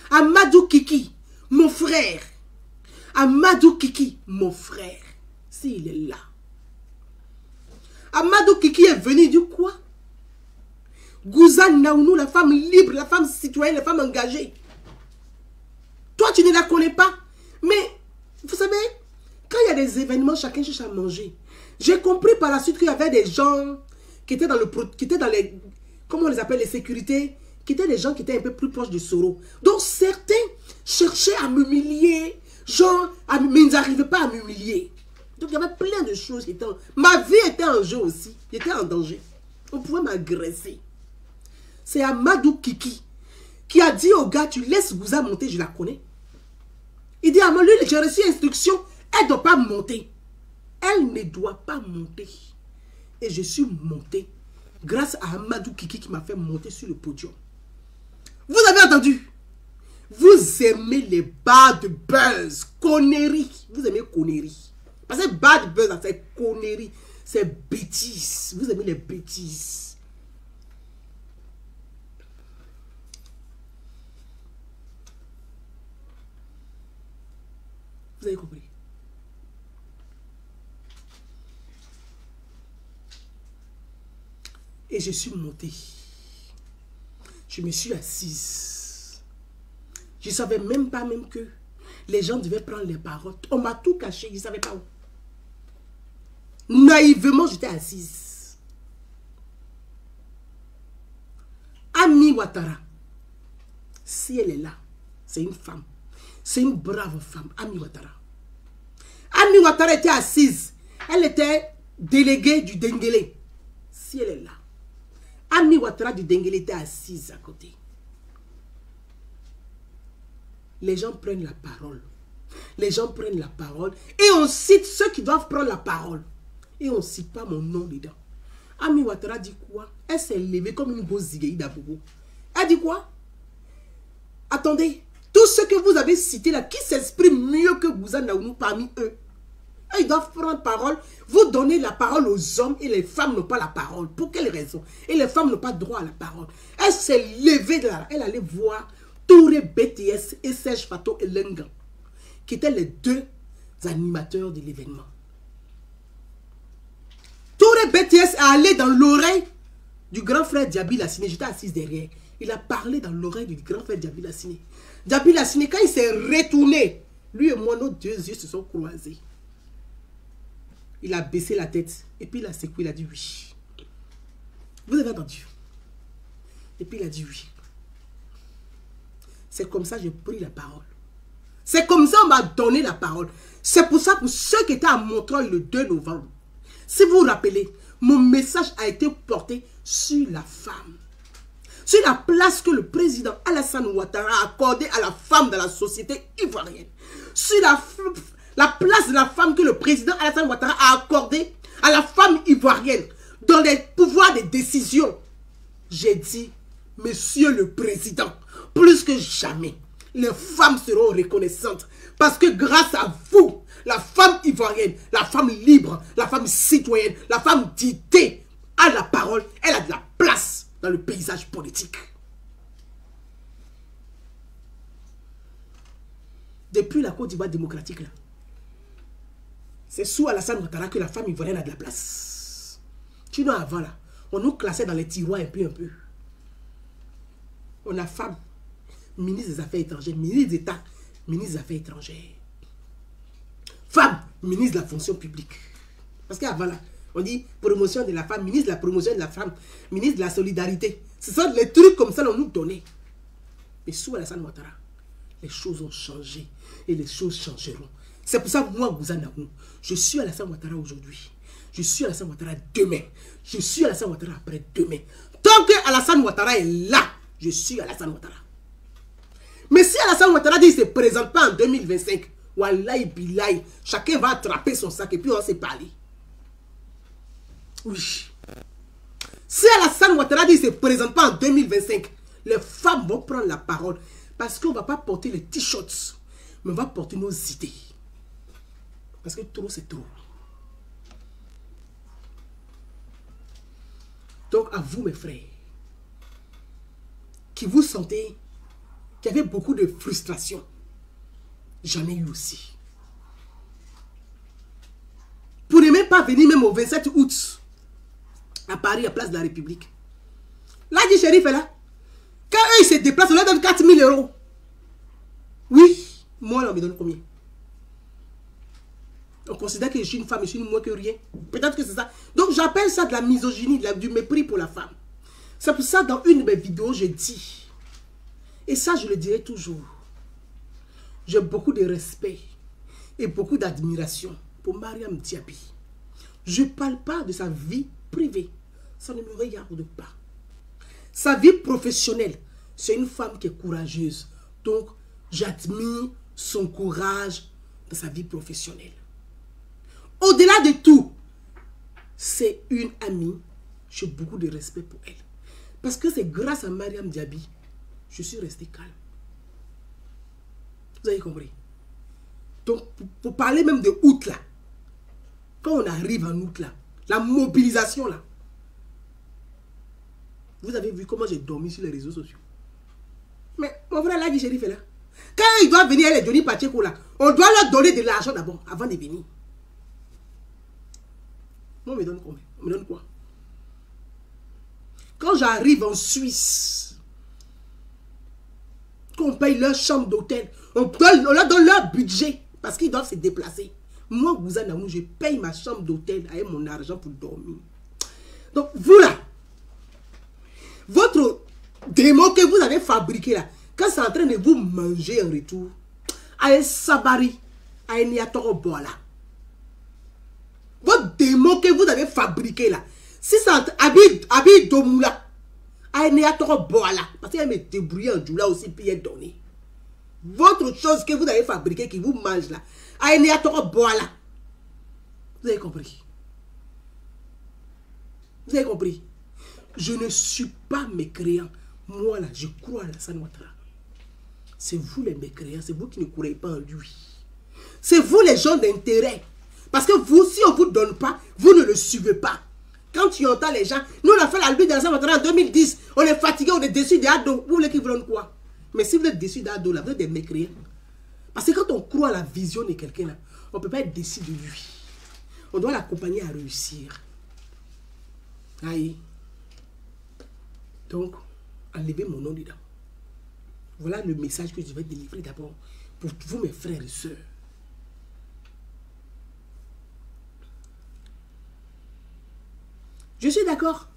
Amadou Kiki, mon frère. Amadou Kiki, mon frère. S'il est là. Amadou Kiki est venu du quoi? Gouzane Naounou, la femme libre, la femme citoyenne, la femme engagée. Toi, tu ne la connais pas. Mais, vous savez, quand il y a des événements, chacun cherche à manger. J'ai compris par la suite qu'il y avait des gens qui étaient dans les, comment on les appelle, les sécurités, qui étaient des gens qui étaient un peu plus proches du Soro. Donc, certains cherchaient à m'humilier, genre, mais ils n'arrivaient pas à m'humilier. Donc, il y avait plein de choses qui étaient... Ma vie était en jeu aussi. J'étais en danger. On pouvait m'agresser. C'est Amadou Kiki qui a dit au gars, tu laisses Gouza monter, je la connais. Il dit à moi, lui, j'ai reçu instruction, elle ne doit pas monter. Elle ne doit pas monter. Et je suis monté grâce à Amadou Kiki qui m'a fait monter sur le podium. Vous avez entendu? Vous aimez les bad buzz, conneries. Vous aimez conneries. Parce que bad buzz, c'est conneries, c'est bêtises. Vous aimez les bêtises. Vous avez compris? Et je suis montée. Je me suis assise. Je ne savais même pas que les gens devaient prendre les paroles. On m'a tout caché, je ne savais pas où. Naïvement, j'étais assise. Ami Ouattara, si elle est là, c'est une femme. C'est une brave femme, Ami Ouattara. Ami Ouattara était assise. Elle était déléguée du Denguélé. Si elle est là. Ami Ouattara du Denguélé était assise à côté. Les gens prennent la parole. Les gens prennent la parole. Et on cite ceux qui doivent prendre la parole. Et on ne cite pas mon nom dedans. Ami Ouattara dit quoi? Elle s'est levée comme une grosse zigueï d'Abobo. Elle dit quoi? Attendez. Tous ceux que vous avez cités là, qui s'expriment mieux que Gouzane Naounou parmi eux, ils doivent prendre parole. Vous donnez la parole aux hommes et les femmes n'ont pas la parole. Pour quelle raison? Et les femmes n'ont pas droit à la parole. Elle s'est levée de là. Elle allait voir Touré BTS et Serge Fato et Lengan, qui étaient les deux animateurs de l'événement. Touré BTS est allé dans l'oreille du grand frère Diaby Lassine. J'étais assise derrière. Il a parlé dans l'oreille du grand frère Diaby Lassine. Diaby Lassine, quand il s'est retourné, lui et moi, nos deux yeux se sont croisés. Il a baissé la tête et puis il a secoué, il a dit oui. Vous avez entendu? Et puis il a dit oui. C'est comme ça que j'ai pris la parole. C'est comme ça qu'on m'a donné la parole. C'est pour ça, pour ceux qui étaient à Montreuil le 2 novembre, si vous vous rappelez, mon message a été porté sur la femme. sur la place que le président Alassane Ouattara a accordée à la femme dans la société ivoirienne, sur la place de la femme que le président Alassane Ouattara a accordée à la femme ivoirienne dans les pouvoirs de décision, j'ai dit, monsieur le président, plus que jamais, les femmes seront reconnaissantes parce que grâce à vous, la femme ivoirienne, la femme libre, la femme citoyenne, la femme d'idée a la parole, elle a de la place dans le paysage politique. Depuis la Côte d'Ivoire démocratique, là, c'est sous Alassane Ouattara que la femme ivoirienne a de la place. Sinon avant là, on nous classait dans les tiroirs un peu. On a femme, ministre des Affaires étrangères, ministre d'État, ministre des Affaires étrangères. Femme, ministre de la fonction publique. Parce qu'avant là, on dit promotion de la femme, ministre de la promotion de la femme, ministre de la solidarité. Ce sont les trucs comme ça qu'on nous donnait. Mais sous Alassane Ouattara, les choses ont changé et les choses changeront. C'est pour ça que moi, Gouzanaou, je suis Alassane Ouattara aujourd'hui. Je suis Alassane Ouattara demain. Je suis Alassane Ouattara après-demain. Tant que Alassane Ouattara est là, je suis Alassane Ouattara. Mais si Alassane Ouattara dit qu'il ne se présente pas en 2025, Wallahi billahi, chacun va attraper son sac et puis on va se parler. Oui. Si Alassane Ouattara dit qu'il ne se présente pas en 2025, les femmes vont prendre la parole parce qu'on ne va pas porter les t-shirts, mais on va porter nos idées. Parce que trop, c'est trop. Donc, à vous, mes frères, qui vous sentez qu'il y avait beaucoup de frustration, j'en ai eu aussi. Pour ne même pas venir même au 27 août à Paris, à Place de la République. Là, dit Chérif est là. Quand eux, ils se déplacent, on leur donne 4 000 euros. Oui, moi, on me donne combien? On considère que je suis une femme, je suis moins que rien. Peut-être que c'est ça. Donc, j'appelle ça de la misogynie, du mépris pour la femme. C'est pour ça, dans une de mes vidéos, je dis, et ça, je le dirai toujours, j'ai beaucoup de respect et beaucoup d'admiration pour Mariam Diaby. Je ne parle pas de sa vie privée. Ça ne me regarde pas. Sa vie professionnelle, c'est une femme qui est courageuse. Donc, j'admire son courage dans sa vie professionnelle. Au-delà de tout, c'est une amie. J'ai beaucoup de respect pour elle. Parce que c'est grâce à Mariam Diaby, je suis resté calme. Vous avez compris? Donc, pour parler même de août là, quand on arrive en août là, la mobilisation là, vous avez vu comment j'ai dormi sur les réseaux sociaux. Mais mon frère là, dit Chérif est là. Quand il doit venir, les Johnny Pacheco là, on doit leur donner de l'argent d'abord, avant de venir. Moi, on me donne combien? On me donne quoi? Quand j'arrive en Suisse, qu'on paye leur chambre d'hôtel, on leur donne leur budget parce qu'ils doivent se déplacer. Moi, Gouzanaou, je paye ma chambre d'hôtel avec mon argent pour dormir. Donc, vous là, votre démon que vous avez fabriqué là, quand c'est en train de vous manger en retour, à Sabari, à Niatoro Boala. Votre démon que vous avez fabriqué là, si ça habite Domoula, à Niatoro Boala, parce qu'il me débrouillé en Djoula aussi, puis il donné. Votre chose que vous avez fabriqué qui vous mange là, à Niatoro Boala. Vous avez compris? Vous avez compris? Je ne suis pas mécréant. Moi là, je crois à Alassane Ouattara. C'est vous les mécréants, c'est vous qui ne croyez pas en lui. C'est vous les gens d'intérêt. Parce que vous, si on ne vous donne pas, vous ne le suivez pas. Quand tu entends les gens, nous on a fait la lutte d'Alassane Ouattara en 2010, on est fatigué, on est déçu des ados. Vous voulez qu'ils vous donnent quoi? Mais si vous êtes déçu d'ado là, vous êtes des mécréants. Parce que quand on croit à la vision de quelqu'un là, on ne peut pas être déçu de lui. On doit l'accompagner à réussir. Aïe. Donc, enlevez mon nom dedans. Voilà le message que je vais délivrer d'abord pour vous, mes frères et sœurs. Je suis d'accord.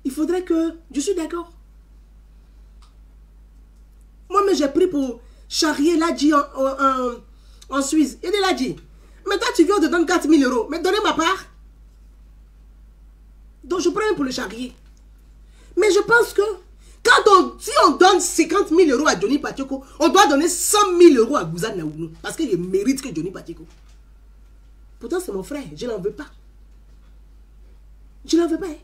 Il faudrait que... Je suis d'accord. Moi, mais j'ai pris pour charrier l'Adji en Suisse. Il dit l'Adji, mais toi, tu viens de donner 4 000 euros. Mais donnez ma part. Donc, je prends pour le charrier. Mais je pense que si on donne 50 000 euros à Johnny Pacheco, on doit donner 100 000 euros à Gouza Naounou. Parce qu'il mérite que Johnny Pacheco. Pourtant, c'est mon frère. Je n'en veux pas. Je n'en veux pas. Hein.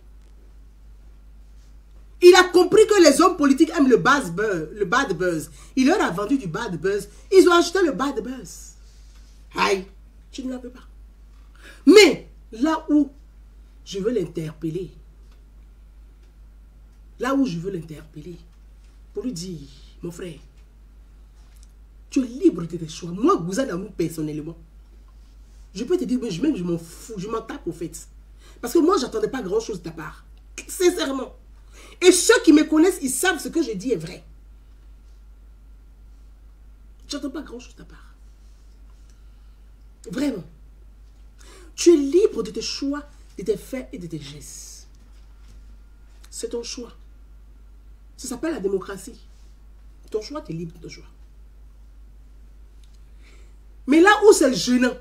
Il a compris que les hommes politiques aiment le bad buzz. Il leur a vendu du bad buzz. Ils ont acheté le bad buzz. Aïe, je ne l'en veux pas. Mais là où je veux l'interpeller, pour lui dire, mon frère, tu es libre de tes choix. Moi, Gouza Naounou, personnellement, je peux te dire, mais je m'en fous, je m'en tape au fait. Parce que moi, je n'attendais pas grand-chose de ta part. Sincèrement. Et ceux qui me connaissent, ils savent ce que je dis est vrai. Je n'attends pas grand-chose de ta part. Vraiment. Tu es libre de tes choix, de tes faits et de tes gestes. C'est ton choix. Ça s'appelle la démocratie. Ton choix, tu es libre de ton choix. Mais là où c'est gênant,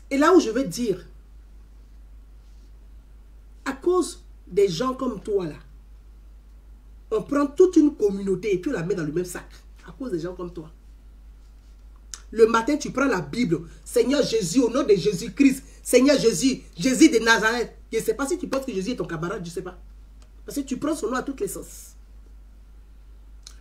et là où je veux dire, à cause des gens comme toi là, on prend toute une communauté et puis on la met dans le même sac. À cause des gens comme toi. Le matin, tu prends la Bible. Seigneur Jésus, au nom de Jésus-Christ. Seigneur Jésus, Jésus de Nazareth. Je ne sais pas si tu penses que Jésus est ton camarade, je ne sais pas. Parce que tu prends son nom à toutes les sauces.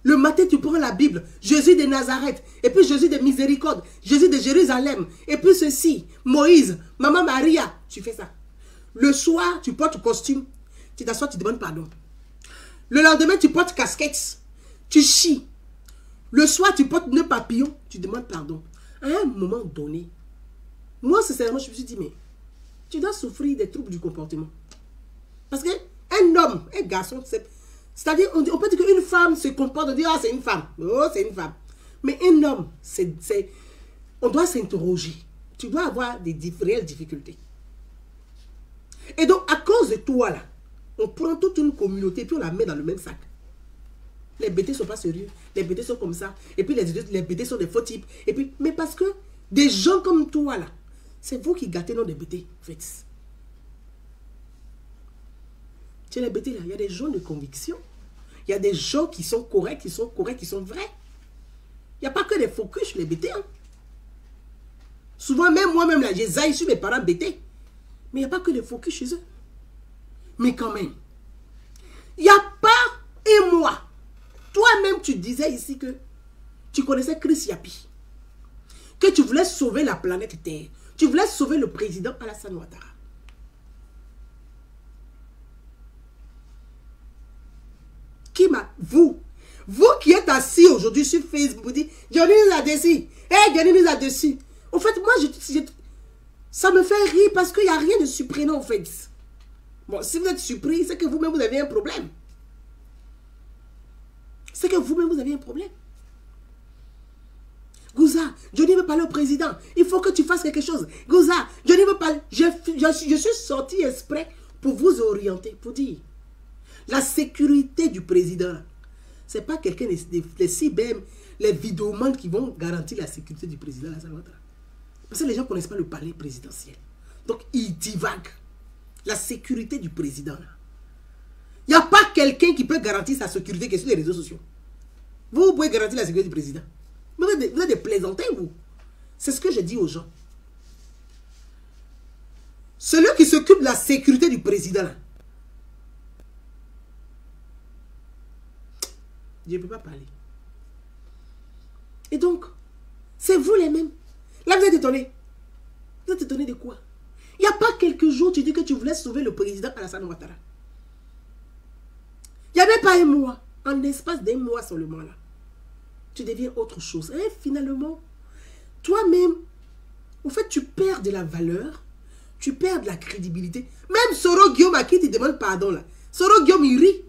Le matin, tu prends la Bible. Jésus de Nazareth. Et puis Jésus de miséricorde. Jésus de Jérusalem. Et puis ceci. Moïse. Maman Maria. Tu fais ça. Le soir, tu portes costume. Tu t'assois, tu demandes pardon. Le lendemain, tu portes casquette. Tu chies. Le soir, tu portes nœud papillon. Tu demandes pardon. À un moment donné, moi, sincèrement, je me suis dit, mais tu dois souffrir des troubles du comportement. Parce qu'un homme, un garçon, c'est-à-dire, on peut dire qu'une femme se comporte, on dit, ah, c'est une femme. Oh, c'est une femme. Mais un homme, on doit s'interroger. Tu dois avoir des réelles difficultés. Et donc, à cause de toi, là, on prend toute une communauté, puis on la met dans le même sac. Les bêtés ne sont pas sérieux. Les bêtés sont comme ça. Et puis, les bêtés sont des faux types. Et puis, mais parce que des gens comme toi, là, c'est vous qui gâtez non des bêtés, en fait. Chez les bêtés, là, il y a des gens de conviction. Il y a des gens qui sont corrects, qui sont vrais. Il n'y a pas que des faux culs chez les bêtés. Hein. Souvent, même moi-même, là, j'ai zaï sur mes parents bêtés. Mais il n'y a pas que des faux culs chez eux. Mais quand même, il n'y a pas un mois. Toi-même, tu disais ici que tu connaissais Chris Yapi. Que tu voulais sauver la planète Terre. Tu voulais sauver le président Alassane Ouattara. Qui m'a... Vous qui êtes assis aujourd'hui sur Facebook, vous dites, Johnny nous a dessus. Johnny nous a dessus. En fait, moi, ça me fait rire parce qu'il n'y a rien de surprenant, en fait. Bon, si vous êtes surpris, c'est que vous-même, vous avez un problème. C'est que vous-même, vous avez un problème. Gouza, Johnny veut parler au président. Il faut que tu fasses quelque chose. Gouza, Johnny veut parler. Je suis sorti exprès pour vous orienter, pour dire, la sécurité du président, ce n'est pas quelqu'un des cyber, les vidéomans qui vont garantir la sécurité du président. Parce que les gens ne connaissent pas le palais présidentiel. Donc, ils divaguent. La sécurité du président. Il n'y a pas quelqu'un qui peut garantir sa sécurité qui est sur les réseaux sociaux. Vous pouvez garantir la sécurité du président. Vous êtes des plaisantins, vous. C'est ce que je dis aux gens. Celui qui s'occupe de la sécurité du président, là, je ne peux pas parler. Et donc, c'est vous les mêmes. Là, vous êtes étonnés. Vous êtes étonnés de quoi? Il n'y a pas quelques jours, tu dis que tu voulais sauver le président Alassane Ouattara. Il n'y avait pas un mois. En l'espace d'un mois seulement, là. Tu deviens autre chose. Et finalement, toi-même, en fait, tu perds de la valeur. Tu perds de la crédibilité. Même Soro Guillaume à qui tu demandes pardon, là. Soro Guillaume, il rit.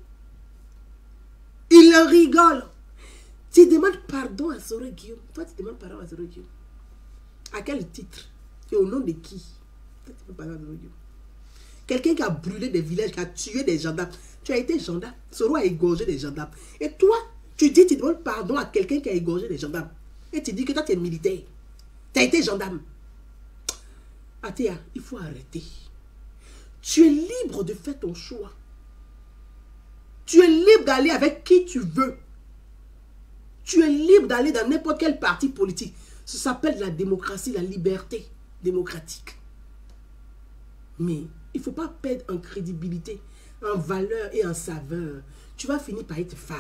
Il rigole. Tu demandes pardon à Soro Guillaume. Toi, tu demandes pardon à Soro Guillaume. À quel titre? Et au nom de qui? Toi, tu demandes pardon à Soro Guillaume. Quelqu'un qui a brûlé des villages, qui a tué des gendarmes. Tu as été gendarme. Soro a égorgé des gendarmes. Et toi, tu dis, tu demandes pardon à quelqu'un qui a égorgé des gendarmes. Et tu dis que toi, tu es militaire. Tu as été gendarme. Atia, il faut arrêter. Tu es libre de faire ton choix. Tu es libre d'aller avec qui tu veux. Tu es libre d'aller dans n'importe quel parti politique. Ça s'appelle la démocratie, la liberté démocratique. Mais il ne faut pas perdre en crédibilité, en valeur et en saveur. Tu vas finir par être fade.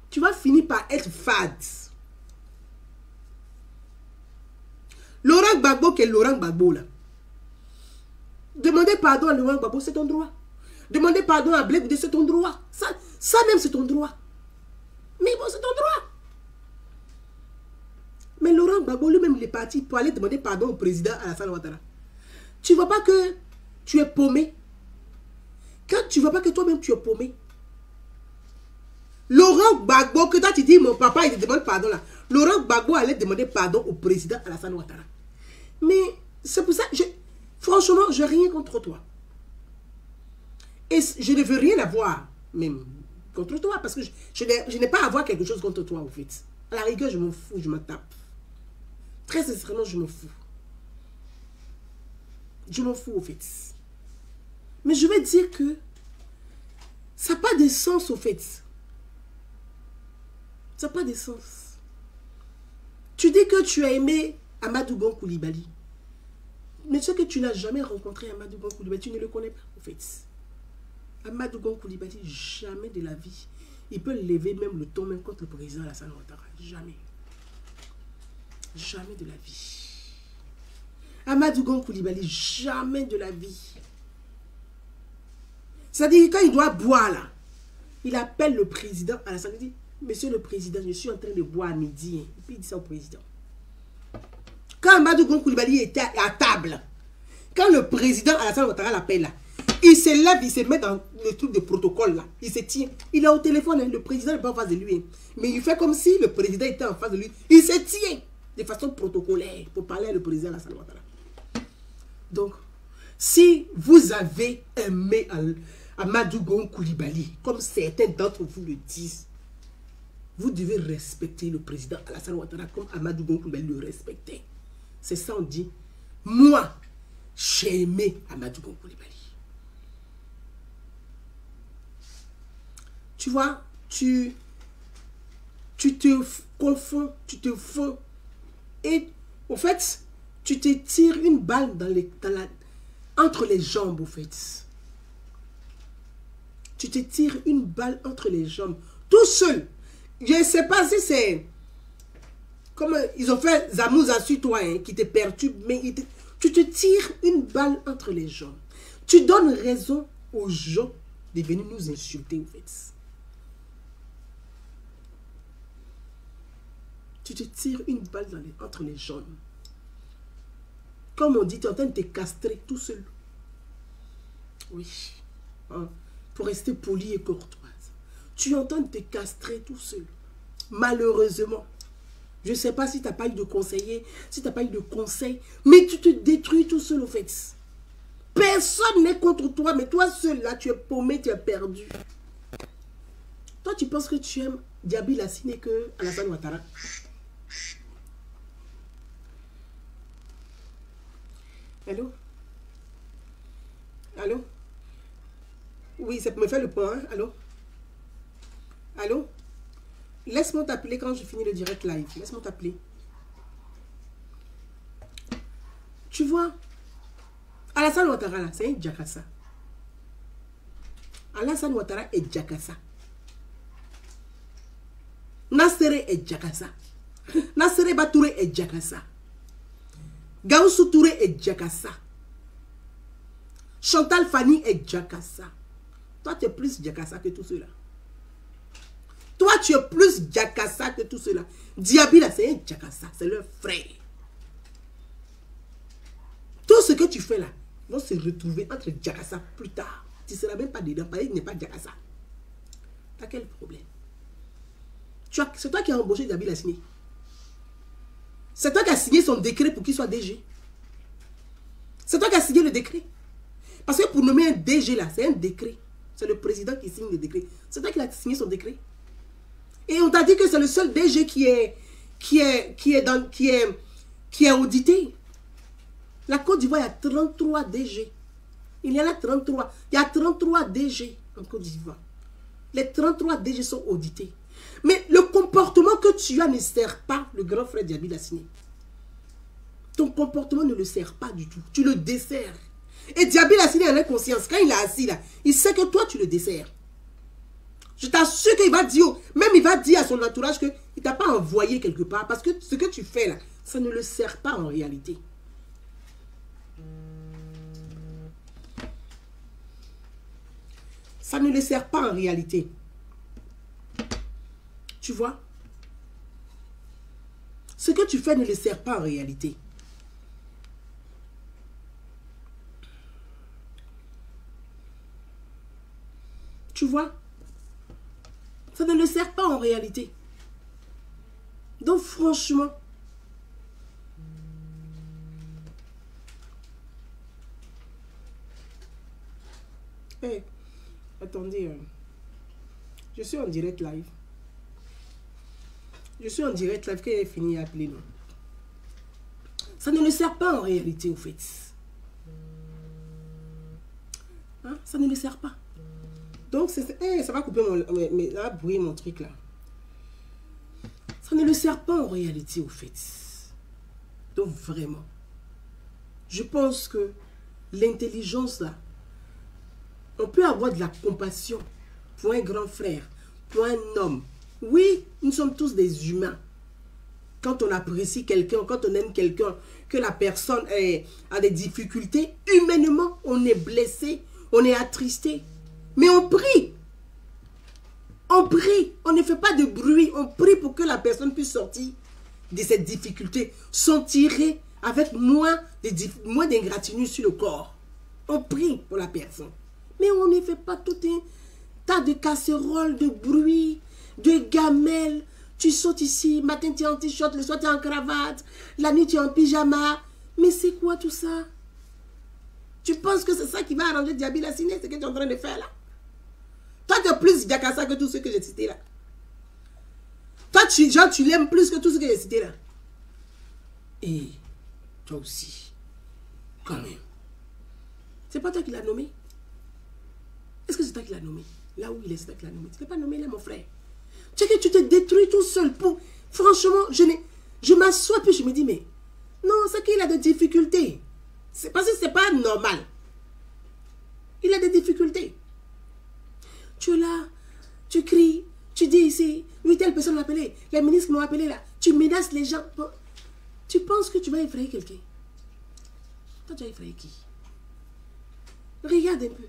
Tu vas finir par être fade. Laurent Gbagbo, qui est Laurent Gbagbo là. Demander pardon à Laurent Gbagbo, c'est ton droit. Demander pardon à Blé Goudé, c'est ton droit. Ça même, c'est ton droit. Mais bon, c'est ton droit. Mais Laurent Gbagbo, lui-même, il est parti pour aller demander pardon au président Alassane Ouattara. Tu ne vois pas que tu es paumé? Quand tu ne vois pas que toi-même, tu es paumé? Laurent Gbagbo, que toi, tu dis, mon papa, il te demande pardon là. Laurent Gbagbo allait demander pardon au président Alassane Ouattara. Mais c'est pour ça, franchement, je n'ai rien contre toi. Et je ne veux rien avoir, même, contre toi, parce que je n'ai pas à avoir quelque chose contre toi, en fait. À la rigueur, je m'en fous, je m'en tape. Très sincèrement, je m'en fous. Je m'en fous, au fait. Mais je vais dire que ça n'a pas de sens, au fait. Ça n'a pas de sens. Tu dis que tu as aimé Amadou Gon Coulibaly. Mais ce que tu n'as jamais rencontré Amadou Gon Coulibaly, tu ne le connais pas, au fait. Amadou Gon Coulibaly, jamais de la vie. Il peut lever même le ton même contre le président Alassane Ouattara. Jamais. Jamais de la vie. Amadou Gon Coulibaly, jamais de la vie. C'est-à-dire, quand il doit boire là, il appelle le président Alassane, il dit, monsieur le président, je suis en train de boire à midi. Et puis il dit ça au président. Quand Amadou Gon Coulibaly était à table, quand le président Alassane Ouattara l'appelle là, il se lève, il se met dans le truc de protocole là. Il se tient. Il est au téléphone, hein. Le président n'est pas en face de lui. Hein. Mais il fait comme si le président était en face de lui. Il se tient de façon protocolaire pour parler à le président Alassane Ouattara. Donc, si vous avez aimé Amadou Gon Coulibaly, comme certains d'entre vous le disent, vous devez respecter le président Alassane Ouattara comme Amadou Gon Coulibaly le respectait. C'est ça on dit. Moi, j'ai aimé Amadou Gon Coulibaly. Tu vois, tu te confonds, tu te fonds. Et au fait, tu te tires une balle entre les jambes, au fait. Tu te tires une balle entre les jambes. Tout seul. Je ne sais pas si c'est... Comme ils ont fait Zamouza sur toi, hein, qui te perturbe, mais tu te tires une balle entre les jambes. Tu donnes raison aux gens de venir nous insulter, au fait. Tu te tires une balle entre les jambes. Comme on dit, tu es en train de te castrer tout seul. Oui. Hein, pour rester poli et courtoise. Tu es en train de te castrer tout seul. Malheureusement. Je ne sais pas si tu n'as pas eu de conseiller, si tu n'as pas eu de conseil, mais tu te détruis tout seul, au fait. Personne n'est contre toi, mais toi seul, là, tu es paumé, tu es perdu. Toi, tu penses que tu aimes Diaby Lassine que Alassane Ouattara. Allô? Allô? Oui, c'est pour me faire le point, hein? Allô? Allô? Laisse-moi t'appeler quand je finis le direct live. Laisse-moi t'appeler. Tu vois, Alassane Ouattara, là, c'est un Djakassa. Alassane Ouattara est Djakassa. Nassere est Djakassa. Nassere Batouré est Djakassa. Gaoussou Touré est Djakassa. Chantal Fanny est Djakassa. Toi, tu es plus Djakassa que tout cela. Toi, tu es plus Djakassa que tout cela. Diaby, là, c'est un Djakassa. C'est leur frère. Tout ce que tu fais là, vont se retrouver entre Djakassa plus tard. Tu ne seras même pas dedans. Parce qu'il n'est pas Djakassa. T'as quel problème? C'est toi qui as embauché Diaby Lassine. C'est toi qui as signé son décret pour qu'il soit DG. C'est toi qui as signé le décret. Parce que pour nommer un DG là, c'est un décret. C'est le président qui signe le décret. C'est toi qui as signé son décret. Et on t'a dit que c'est le seul DG qui est audité. La Côte d'Ivoire, il y a 33 DG. Il y en a 33. Il y a 33 DG en Côte d'Ivoire. Les 33 DG sont audités. Mais le comportement que tu as ne sert pas le grand frère Diaby Lassine. Ton comportement ne le sert pas du tout. Tu le desserres. Et Diaby Lassine en a conscience. Quand il est assis là, il sait que toi, tu le desserres. Je t'assure qu'il va dire, même il va dire à son entourage qu'il ne t'a pas envoyé quelque part. Parce que ce que tu fais là, ça ne le sert pas en réalité. Ça ne le sert pas en réalité. Tu vois? Ce que tu fais ne le sert pas en réalité. Tu vois? Ça ne le sert pas en réalité. Donc franchement, hey, attendez, je suis en direct live. Je suis en direct live, quand il est fini, appelez-nous. Ça ne le sert pas en réalité, au fait. Hein? Ça ne le sert pas. Donc, hey, ça va couper ça va brouiller mon truc là. Ça ne le sert pas en réalité, au fait. Donc, vraiment, je pense que l'intelligence là, on peut avoir de la compassion pour un grand frère, pour un homme. Oui, nous sommes tous des humains. Quand on apprécie quelqu'un, quand on aime quelqu'un, que la personne a des difficultés, humainement, on est blessé, on est attristé. Mais on prie. On prie. On ne fait pas de bruit. On prie pour que la personne puisse sortir de cette difficulté. S'en tirer avec moins d'ingratitude sur le corps. On prie pour la personne. Mais on ne fait pas tout un tas de casseroles, de bruit, de gamelles. Tu sautes ici, matin tu es en t-shirt, le soir tu es en cravate, la nuit tu es en pyjama. Mais c'est quoi tout ça? Tu penses que c'est ça qui va arranger Diaby Lassine, ce que tu es en train de faire là? Toi, tu es plus Diakassa que tous ceux que j'ai cités là. Toi, tu l'aimes plus que tous ceux que j'ai cités là. Et toi aussi, quand même. C'est pas toi qui l'as nommé? Est-ce que c'est toi qui l'as nommé? Là où il est, c'est toi qui l'as nommé. Tu ne l'as pas nommé là, mon frère. Tu sais que tu te détruis tout seul pour... Franchement, je m'assois puis je me dis, mais non, c'est qu'il a des difficultés. C'est parce que c'est pas normal. Il a des difficultés. Tu es là, tu cries, tu dis ici, oui, telle personne m'a appelé, les ministres m'ont appelé là, tu menaces les gens. Tu penses que tu vas effrayer quelqu'un? Toi, tu vas effrayer qui? Regarde un peu.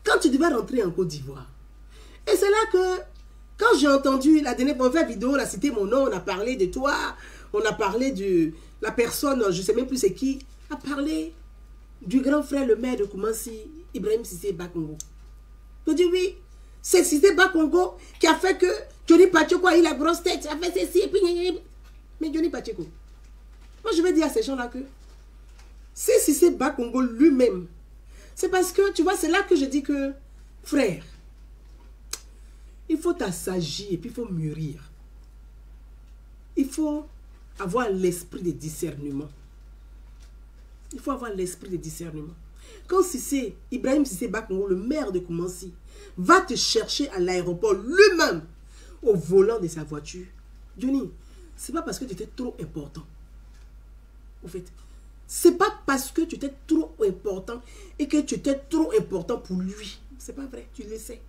Quand tu devais rentrer en Côte d'Ivoire, et c'est là que, quand j'ai entendu la dernière fois, on fait la vidéo, on a cité mon nom, on a parlé de toi, on a parlé de la personne, je ne sais même plus c'est qui, a parlé du grand frère, le maire de Koumassi, Ibrahim Cissé Bakongo. Je dis oui, c'est Cissé Bakongo qui a fait que Johnny Pacheco a eu la grosse tête, a fait ceci et puis... Mais Johnny Pacheco, moi je vais dire à ces gens-là que c'est Cissé Bakongo lui-même. C'est parce que, tu vois, c'est là que je dis que, frère, il faut t'assagir et puis il faut mûrir. Il faut avoir l'esprit de discernement. Il faut avoir l'esprit de discernement. Quand Cissé, Ibrahim Cissé Bakongo, le maire de Koumassi, va te chercher à l'aéroport lui-même au volant de sa voiture, Johnny, c'est pas parce que tu étais trop important. Au fait, c'est pas parce que tu étais trop important et que tu étais trop important pour lui. C'est pas vrai, tu le sais.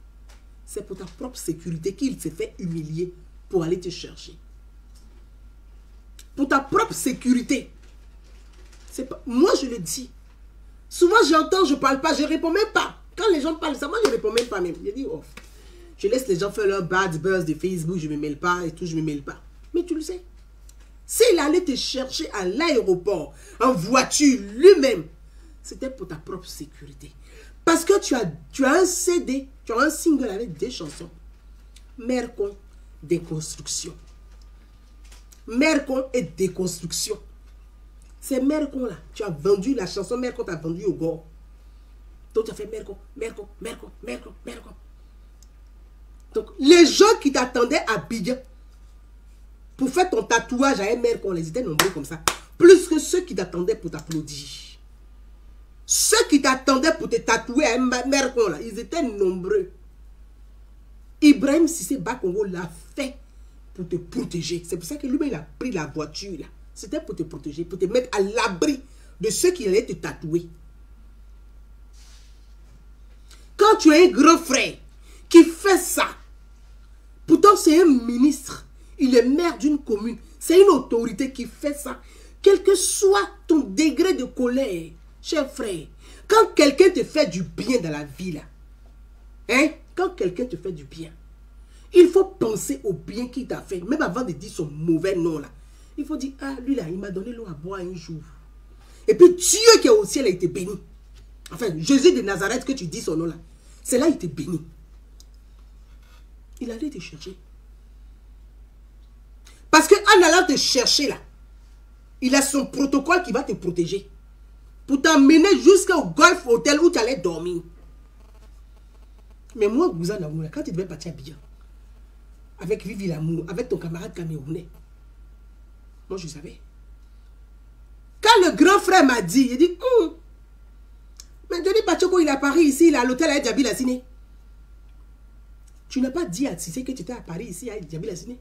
C'est pour ta propre sécurité qu'il s'est fait humilier pour aller te chercher. Pour ta propre sécurité. Pas... Moi, je le dis. Souvent, j'entends, je parle pas, je réponds même pas. Quand les gens parlent de ça, moi, je réponds même pas même. Je dis, oh, je laisse les gens faire leur bad buzz de Facebook, je me mêle pas et tout, je me mêle pas. Mais tu le sais. S'il allait te chercher à l'aéroport, en voiture, lui-même, c'était pour ta propre sécurité. Parce que tu as un CD, tu as un single avec des chansons. Mercon, déconstruction. Mercon et déconstruction. C'est Mercon là. Tu as vendu la chanson Mercon, tu as vendu au gore. Donc tu as fait Mercon, Mercon, Mercon, Mercon, Mercon. Donc les gens qui t'attendaient à Bidjan pour faire ton tatouage à un Mercon, les étaient nombreux comme ça. Plus que ceux qui t'attendaient pour t'applaudir. Ceux qui t'attendaient pour te tatouer à un mercon là, ils étaient nombreux. Ibrahim Cissé Bakongo l'a fait pour te protéger. C'est pour ça que lui-même il a pris la voiture là. C'était pour te protéger, pour te mettre à l'abri de ceux qui allaient te tatouer. Quand tu as un grand frère qui fait ça, pourtant c'est un ministre, il est maire d'une commune, c'est une autorité qui fait ça, quel que soit ton degré de colère, cher frère, quand quelqu'un te fait du bien dans la vie là, hein, quand quelqu'un te fait du bien, il faut penser au bien qu'il t'a fait, même avant de dire son mauvais nom là. Il faut dire, ah lui là, il m'a donné l'eau à boire un jour. Et puis Dieu qui est au ciel a été béni. Enfin, Jésus de Nazareth, que tu dis son nom là, c'est là il était béni. Il allait te chercher. Parce qu'en allant te chercher là, il a son protocole qui va te protéger. Pour t'emmener jusqu'au Golf Hotel où tu allais dormir. Mais moi, Gouza Namoula, quand tu devais partir à Abidjan, avec Vivi Lamour, avec ton camarade camerounais, moi je savais. Quand le grand frère m'a dit, il dit, mais Johnny Pachoko, il est à Paris ici, il est à l'hôtel à Djabi Lassine. Tu n'as pas dit à Tissé que tu étais à Paris ici, à Djabi Lassine.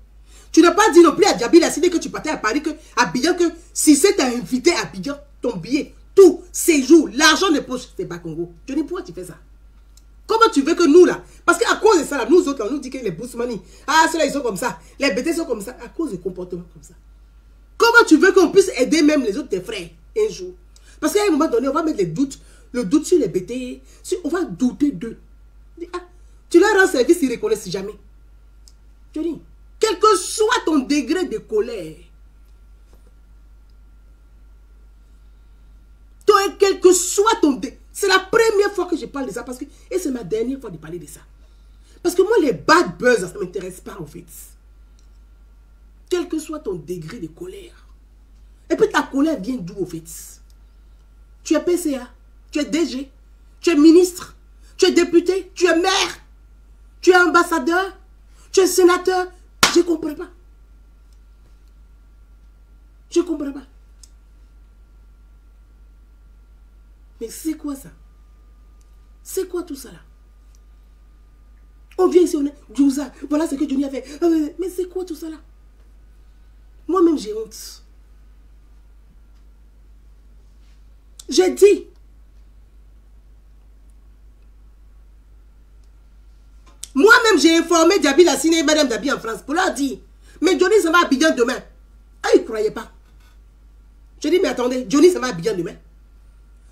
Tu n'as pas dit non plus à Djabi Lassine que tu partais à Paris, que à Abidjan, que Cissé t'a invité à Abidjan, ton billet, tout, séjour, l'argent de poche, c'est pas Congo. Johnny, pourquoi tu fais ça? Comment tu veux que nous là, parce qu'à cause de ça, là, nous autres, on nous dit que les Bousmani, ah, ceux-là, ils sont comme ça, les BT sont comme ça, à cause du comportement comme ça. Comment tu veux qu'on puisse aider même les autres tes frères un jour? Parce qu'à un moment donné, on va mettre le doute sur les BT, on va douter d'eux. Ah, tu leur rends service, ils ne reconnaissent jamais. Je dis, quel que soit ton degré de colère, quel que soit ton degré, c'est la première fois que je parle de ça, parce que, et c'est ma dernière fois de parler de ça. Parce que moi, les bad buzz, ça ne m'intéresse pas en fait. Quel que soit ton degré de colère. Et puis ta colère vient d'où au fait? Tu es PCA, tu es DG, tu es ministre, tu es député, tu es maire, tu es ambassadeur, tu es sénateur. Je ne comprends pas. Je ne comprends pas. Mais c'est quoi ça? C'est quoi tout ça là? On vient ici, on est Djouza, voilà ce que Johnny a fait. Mais c'est quoi tout ça là? Moi-même j'ai honte. J'ai dit. Moi-même j'ai informé Djabi Lassine et Madame Djabi en France pour leur dire. Mais Johnny ça va à Abidjan demain. Ah, ils ne croyaient pas. Je dis mais attendez, Johnny ça va à Abidjan demain.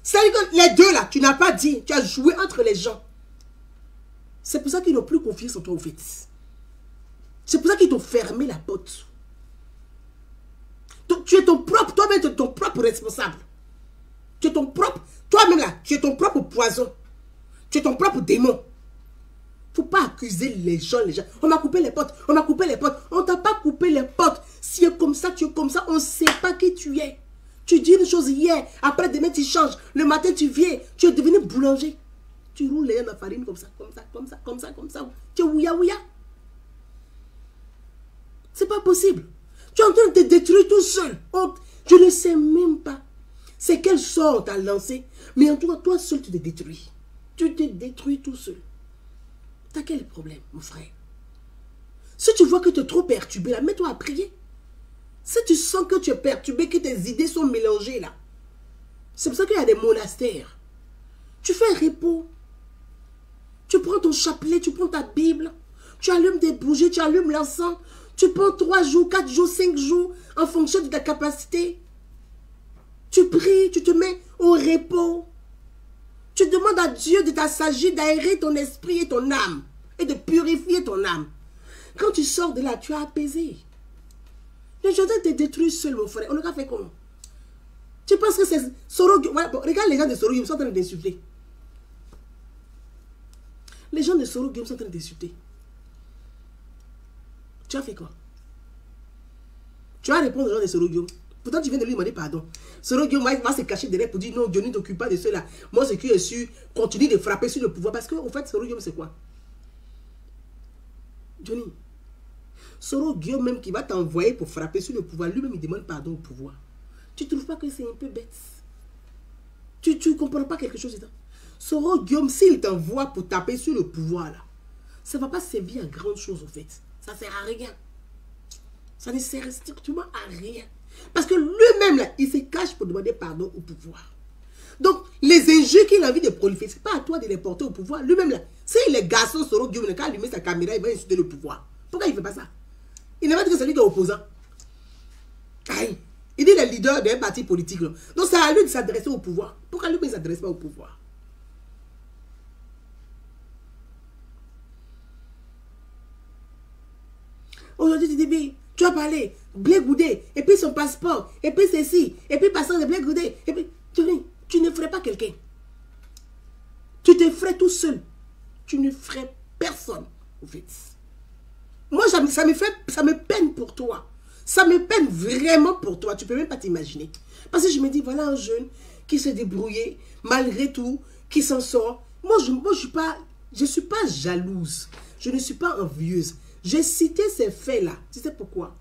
C'est-à-dire que les deux là, tu n'as pas dit, tu as joué entre les gens. C'est pour ça qu'ils n'ont plus confiance en toi au fait. C'est pour ça qu'ils t'ont fermé la porte. Tu es ton propre, toi-même tu es ton propre responsable. Tu es ton propre, toi-même là, tu es ton propre poison. Tu es ton propre démon. Il ne faut pas accuser les gens. On m'a coupé les portes, on m'a coupé les portes. On ne t'a pas coupé les portes. Si tu es comme ça, on ne sait pas qui tu es. Tu dis une chose hier, après demain tu changes. Le matin tu viens, tu es devenu boulanger. Tu roules les la farine comme ça, comme ça, comme ça, comme ça, comme ça. Tu es ouya ouya. C'est pas possible. Tu es en train de te détruire tout seul. Je ne sais même pas. C'est quel sort on t'a lancé. Mais en tout cas, toi seul tu te détruis. Tu te détruis tout seul. T'as quel problème, mon frère? Si tu vois que tu es trop perturbé, là, mets-toi à prier. Si tu sens que tu es perturbé, que tes idées sont mélangées là, c'est pour ça qu'il y a des monastères. Tu fais un repos. Tu prends ton chapelet, tu prends ta Bible, tu allumes des bougies, tu allumes l'encens. Tu prends 3 jours, 4 jours, 5 jours, en fonction de ta capacité. Tu pries, tu te mets au repos. Tu demandes à Dieu de t'assagir, d'aérer ton esprit et ton âme, et de purifier ton âme. Quand tu sors de là, tu as apaisé. Les gens te détruisent seul, mon frère. On a fait comment? Tu penses que c'est Sorogium? Voilà, bon, regarde les gens de Sorogium, ils sont en train d'insulter. Les gens de Sorogium sont en train d'insulter. Tu as fait quoi? Tu vas répondre aux gens de Sorogium. Pourtant, tu viens de lui demander pardon. Sorogium va se cacher derrière pour dire non, Johnny ne t'occupe pas de cela. Moi, ce qui est sûr, continue de frapper sur le pouvoir. Parce qu'en fait, Sorogium, c'est quoi? Johnny. Sorogium même qui va t'envoyer pour frapper sur le pouvoir, lui-même il demande pardon au pouvoir. Tu ne trouves pas que c'est un peu bête? Tu ne comprends pas quelque chose? Soro Guillaume, s'il t'envoie pour taper sur le pouvoir, là, ça ne va pas servir à grand chose, en fait. Ça ne sert à rien. Ça ne sert strictement à rien. Parce que lui-même, là, il se cache pour demander pardon au pouvoir. Donc, les injures qu'il a envie de proliférer, ce n'est pas à toi de les porter au pouvoir. Lui-même, là, s'il est garçon, Soro Guillaume, quand il met sa caméra, il va insulter le pouvoir. Pourquoi il ne fait pas ça? Il ne va pas dire que c'est lui qui est opposant. Aïe. Il est le leader d'un parti politique. Là. Donc, c'est à lui de s'adresser au pouvoir. Pourquoi lui-même ne s'adresse pas au pouvoir? Aujourd'hui, tu dis, tu as parlé, Blé Goudé, et puis son passeport, et puis ceci, et puis passant de Blé Goudé, et puis, tu ne ferais pas quelqu'un. Tu te ferais tout seul. Tu ne ferais personne, en fait. Moi, ça me peine pour toi. Ça me peine vraiment pour toi. Tu ne peux même pas t'imaginer. Parce que je me dis, voilà un jeune qui s'est débrouillé, malgré tout, qui s'en sort. Moi, je ne suis pas jalouse. Je ne suis pas envieuse. J'ai cité ces faits-là. Tu sais pourquoi?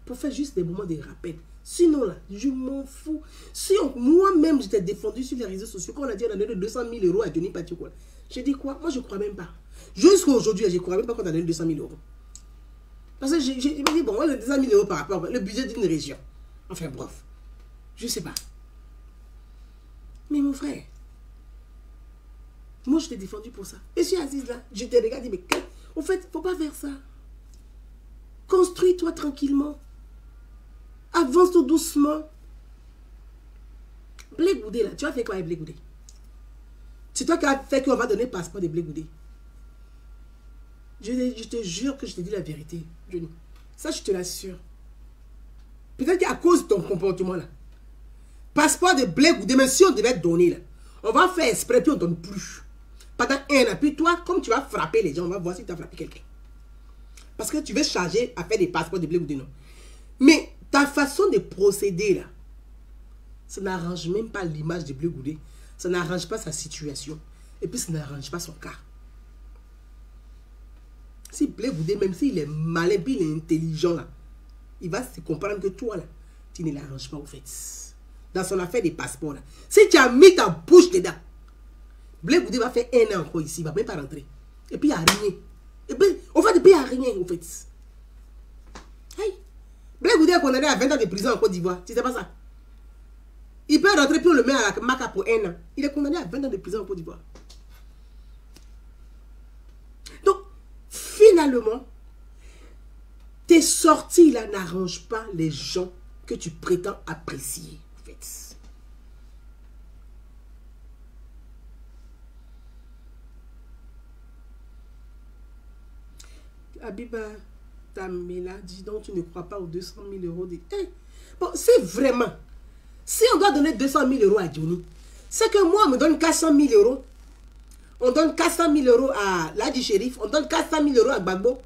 Pour faire juste des moments de rappel. Sinon, là, je m'en fous. Si moi-même, j'étais défendu sur les réseaux sociaux, quand on a dit qu'on a donné 200 000 euros à Johnny Patio, j'ai dit quoi? Moi, je ne crois même pas. Jusqu'à aujourd'hui, je ne crois même pas qu'on a donné 200 000 euros. Parce que j'ai dit, bon, moi, 200 000 euros par rapport au budget d'une région. Enfin, bref. Je ne sais pas. Mais mon frère, moi, je t'ai défendu pour ça. Et je suis assise là, je te regarde et dis, mais en fait, il ne faut pas faire ça. Construis-toi tranquillement. Avance tout doucement. Blé Goudé, là, tu as fait quoi avec Blé Goudé? C'est toi qui as fait qu'on va donner le passeport de Blé Goudé. Je te jure que je te dis la vérité, Johnny. Ça, je te l'assure. Peut-être qu'à cause de ton comportement, là. Passeport de Blé Goudé, même si on devait te donner, là, on va faire exprès, puis on ne donne plus. Pendant un an, puis toi, comme tu vas frapper les gens, on va voir si tu as frappé quelqu'un. Parce que tu veux charger à faire des passeports de Blé Goudé, non. Mais ta façon de procéder, là, ça n'arrange même pas l'image de Blé Goudé. Ça n'arrange pas sa situation. Et puis, ça n'arrange pas son cas. Si Blé Goudé, même s'il est malin, puis il est intelligent, là, il va se comprendre que toi, là, tu ne l'arranges pas, au fait. Dans son affaire des passeports, là. Si tu as mis ta bouche dedans, Blé Goudé va faire un an encore ici, il ne va même pas rentrer. Et puis, il n'y a rien. Et puis, au fait, il n'y a rien, au fait. Hey. Blé Goudé est condamné à 20 ans de prison en Côte d'Ivoire. Tu ne sais pas ça? Il peut rentrer, puis on le met à la maca pour un an. Il est condamné à 20 ans de prison en Côte d'Ivoire. Donc, finalement, tes sorties là n'arrangent pas les gens que tu prétends apprécier, en fait. Abiba Tamela, dis donc, tu ne crois pas aux 200 000 euros. Hey, bon, c'est vraiment... Si on doit donner 200 000 euros à Johnny, c'est que moi, on me donne 400 000 euros. On donne 400 000 euros à Ladi Shérif. On donne 400 000 euros à Gbagbo.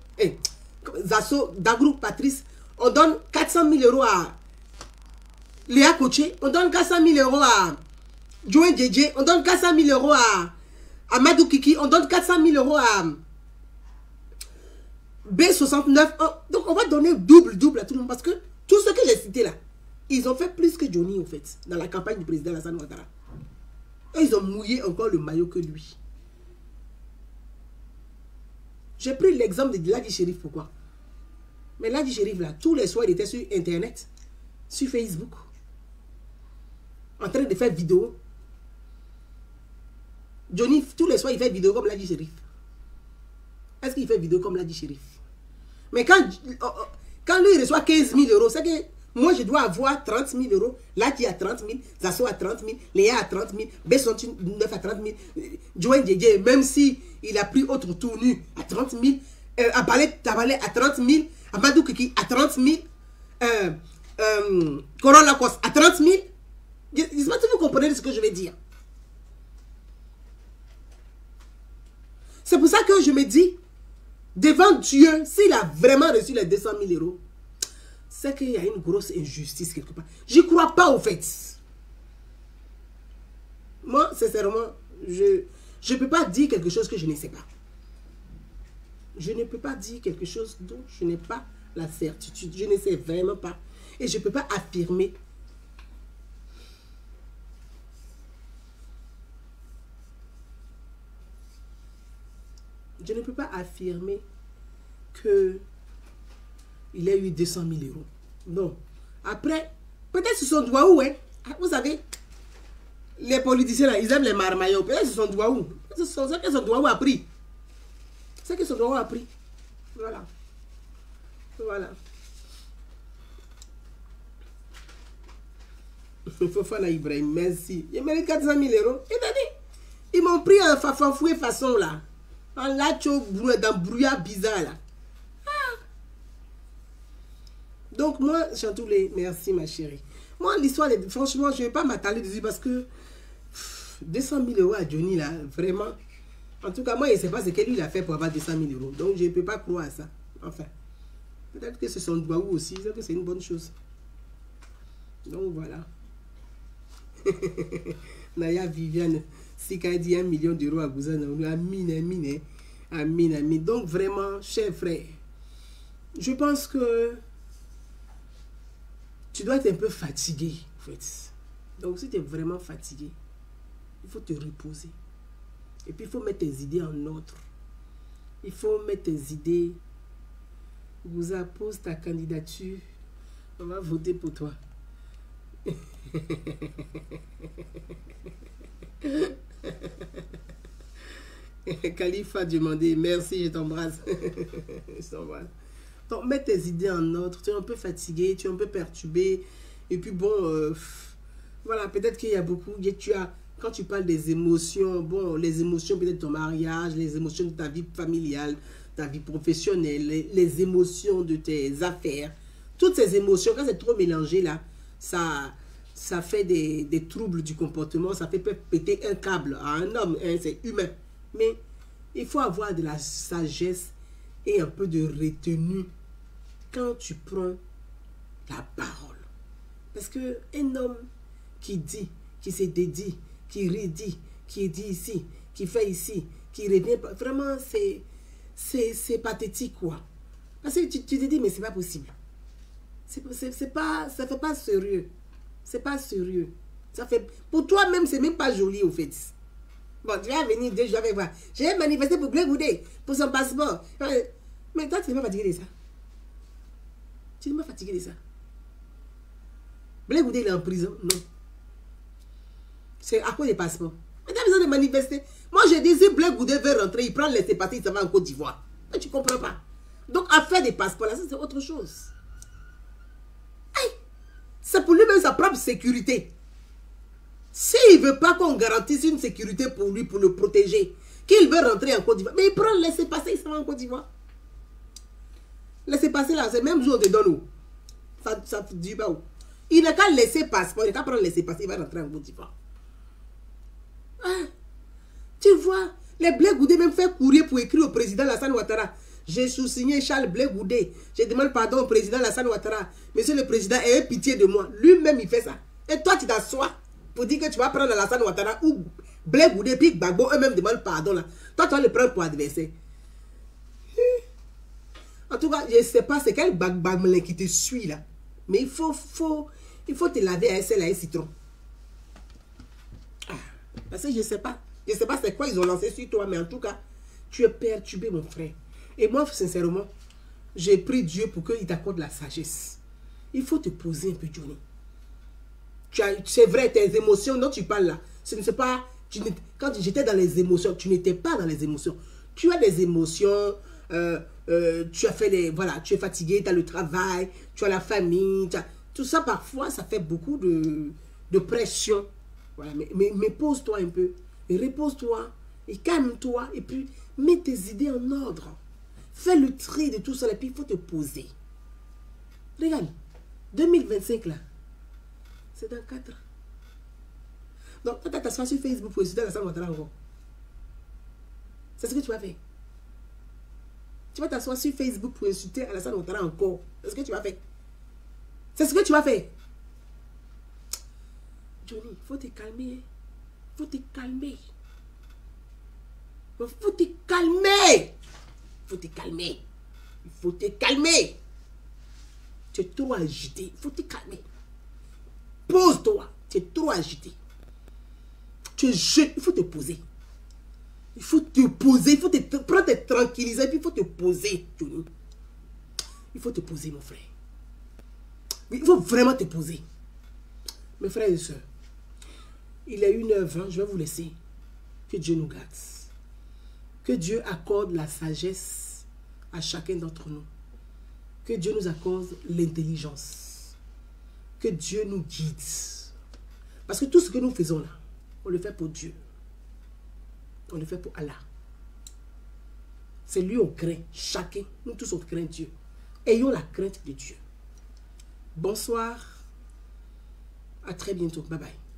Zasso, Dagrou, Patrice. On donne 400 000 euros à Léa Koché. On donne 400 000 euros à Joël Djedje. On donne 400 000 euros à Amadou Kiki. On donne 400 000 euros à B69. Donc, on va donner double à tout le monde. Parce que tout ce que j'ai cité là, ils ont fait plus que Johnny, en fait, dans la campagne du président Alassane Ouattara. Et ils ont mouillé encore le maillot que lui. J'ai pris l'exemple de Ladi Shérif, pourquoi? Mais Ladi Shérif, là, tous les soirs, il était sur Internet, sur Facebook, en train de faire vidéo. Johnny, tous les soirs, il fait vidéo comme Ladi Shérif. Est-ce qu'il fait vidéo comme Ladi Shérif? Mais quand lui, il reçoit 15 000 euros, c'est que moi, je dois avoir 30 000 euros. Ladi a 30 000, Zasso a 30 000, Léa a 30 000, B69 a 30 000, Joël Djedje, même si il a pris autre tournure à 30 000, Tabalé à 30 000, Amadou Kiki à 30 000, Coron Lacoste à 30 000. Je ne sais pas si vous comprenez ce que je vais dire. C'est pour ça que je me dis, devant Dieu, s'il a vraiment reçu les 200 000 euros, c'est qu'il y a une grosse injustice quelque part. Je n'y crois pas au fait. Moi, sincèrement, je ne peux pas dire quelque chose que je ne sais pas. Je ne peux pas dire quelque chose dont je n'ai pas la certitude. Je ne sais vraiment pas. Et je ne peux pas affirmer Je ne peux pas affirmer que il a eu 200 000 euros. Non. Après, peut-être ce sont doigts où, hein. Vous savez, les politiciens, là, ils aiment les marmaillots. Peut-être ce sont doigts où. C'est ce que son doigt où a pris. C'est ce que son doigt où a pris. Voilà. Voilà. Fofana Ibrahim, merci. Il mérite 400 000 euros. Et t'as dit, ils m'ont pris en fafafoué façon là. En lacho, dans brouillard bizarre là. Ah. Donc moi, Chantoulé, merci ma chérie. Moi, l'histoire, franchement, je ne vais pas m'attarder dessus parce que 200 000 euros à Johnny là, vraiment. En tout cas, moi, je ne sais pas ce que lui il a fait pour avoir 200 000 euros. Donc, je ne peux pas croire à ça. Enfin, peut-être que ce sont Douaou aussi, que c'est une bonne chose. Donc, voilà. Naya Viviane, Sika dit 1 million d'euros à Gouzana. Amine, amine, amine, amine. Donc, vraiment, cher frère, je pense que tu dois être un peu fatigué, en fait. Donc, si tu es vraiment fatigué, il faut te reposer. Et puis, il faut mettre tes idées en ordre. Il faut mettre tes idées. Vous appose ta candidature. On va voter pour toi. Khalifa a demandé, merci, je t'embrasse. Je t'embrasse. Donc, mets tes idées en ordre. Tu es un peu fatigué, tu es un peu perturbé. Et puis, bon, voilà, peut-être qu'il y a beaucoup. Quand tu parles des émotions, bon, les émotions peut-être de ton mariage, les émotions de ta vie familiale, ta vie professionnelle, les émotions de tes affaires. Toutes ces émotions, quand c'est trop mélangé, là, ça fait des troubles du comportement, ça peut péter un câble à un homme, hein, c'est humain. Mais il faut avoir de la sagesse et un peu de retenue quand tu prends la parole. Parce qu'un homme qui dit, qui se dédie, qui redit, qui dit ici, qui fait ici, qui revient, vraiment c'est pathétique quoi. Parce que tu te dis mais c'est pas possible. Ça fait pas sérieux. C'est pas sérieux. Ça fait, pour toi-même, c'est même pas joli, au fait. Bon, tu vas venir 2 jours avec moi. J'ai manifesté pour Blé Goudé, pour son passeport. Mais toi, tu n'es pas fatigué de ça. Tu n'es pas fatigué de ça. Blé Goudé, il est en prison. Non. C'est à cause des passeports. Mais tu as besoin de manifester. Moi, je dis, si Blé Goudé veut rentrer, il prend les passer, il s'en va en Côte d'Ivoire. Mais tu ne comprends pas. Donc, affaire des passeports, là, ça, c'est autre chose. C'est pour lui-même sa propre sécurité. S'il ne veut pas qu'on garantisse une sécurité pour lui, pour le protéger, qu'il veut rentrer en Côte d'Ivoire, mais il prend le laisser-passer, il s'en va en Côte d'Ivoire. Laisser-passer là, c'est même jour on te donne où. Ça ne dit pas où. Il n'a qu'à laisser passeport, il n'a qu'à prendre le laisser-passer, il va rentrer en Côte d'Ivoire. Ah, tu vois, les Blé Goudé même fait courir pour écrire au président Alassane Ouattara. J'ai sous-signé Charles Blé Goudé. Je demande pardon au président Alassane Ouattara. Monsieur le président, ayez pitié de moi. Lui-même, il fait ça. Et toi, tu t'assois pour dire que tu vas prendre Alassane Ouattara ou Blé Goudé, puis Gbagbo, eux-mêmes demandent pardon. Là. Toi, tu vas le prendre pour adversaire. En tout cas, je ne sais pas c'est quel Gbagbo qui te suit là. Mais il faut te laver à sel et citron. Ah, parce que je ne sais pas. Je ne sais pas c'est quoi ils ont lancé sur toi, mais en tout cas, tu es perturbé, mon frère. Et moi, sincèrement, j'ai prié Dieu pour qu'il t'accorde la sagesse. Il faut te poser un peu, Johnny. C'est vrai, tes émotions dont tu parles là, ce ne sais pas, quand j'étais dans les émotions, tu n'étais pas dans les émotions. Tu as des émotions, tu as fait voilà, tu es fatigué, tu as le travail, tu as la famille, tout ça parfois, ça fait beaucoup de pression. Voilà, mais pose-toi un peu, et repose-toi, et calme-toi, et puis mets tes idées en ordre. Fais le tri de tout ça, et puis il faut te poser. Regarde, 2025 là, c'est dans 4 ans. Donc, quand tu t'assois sur Facebook pour étudier Alassane Ouattara encore, c'est ce que tu vas faire. Tu vas t'asseoir sur Facebook pour insulter Alassane Ouattara encore. C'est ce que tu vas faire. C'est ce que tu vas faire. Johnny, il faut te calmer. Il faut te calmer. Il faut te calmer. Il faut te calmer. Il faut te calmer. Tu es trop agité. Il faut te calmer. Pose-toi. Tu es trop agité. Tu es jeune. Il faut te poser. Il faut te poser, il faut prendre tes tranquilliser, puis il faut te poser, Johnny. Il faut te poser, mon frère. Il faut vraiment te poser. Mes frères et sœurs, il est 1h20, je vais vous laisser. Que Dieu nous garde. Que Dieu accorde la sagesse à chacun d'entre nous. Que Dieu nous accorde l'intelligence. Que Dieu nous guide. Parce que tout ce que nous faisons là, on le fait pour Dieu. On le fait pour Allah. C'est lui on craint. Chacun, nous tous on craint Dieu. Ayons la crainte de Dieu. Bonsoir. À très bientôt. Bye bye.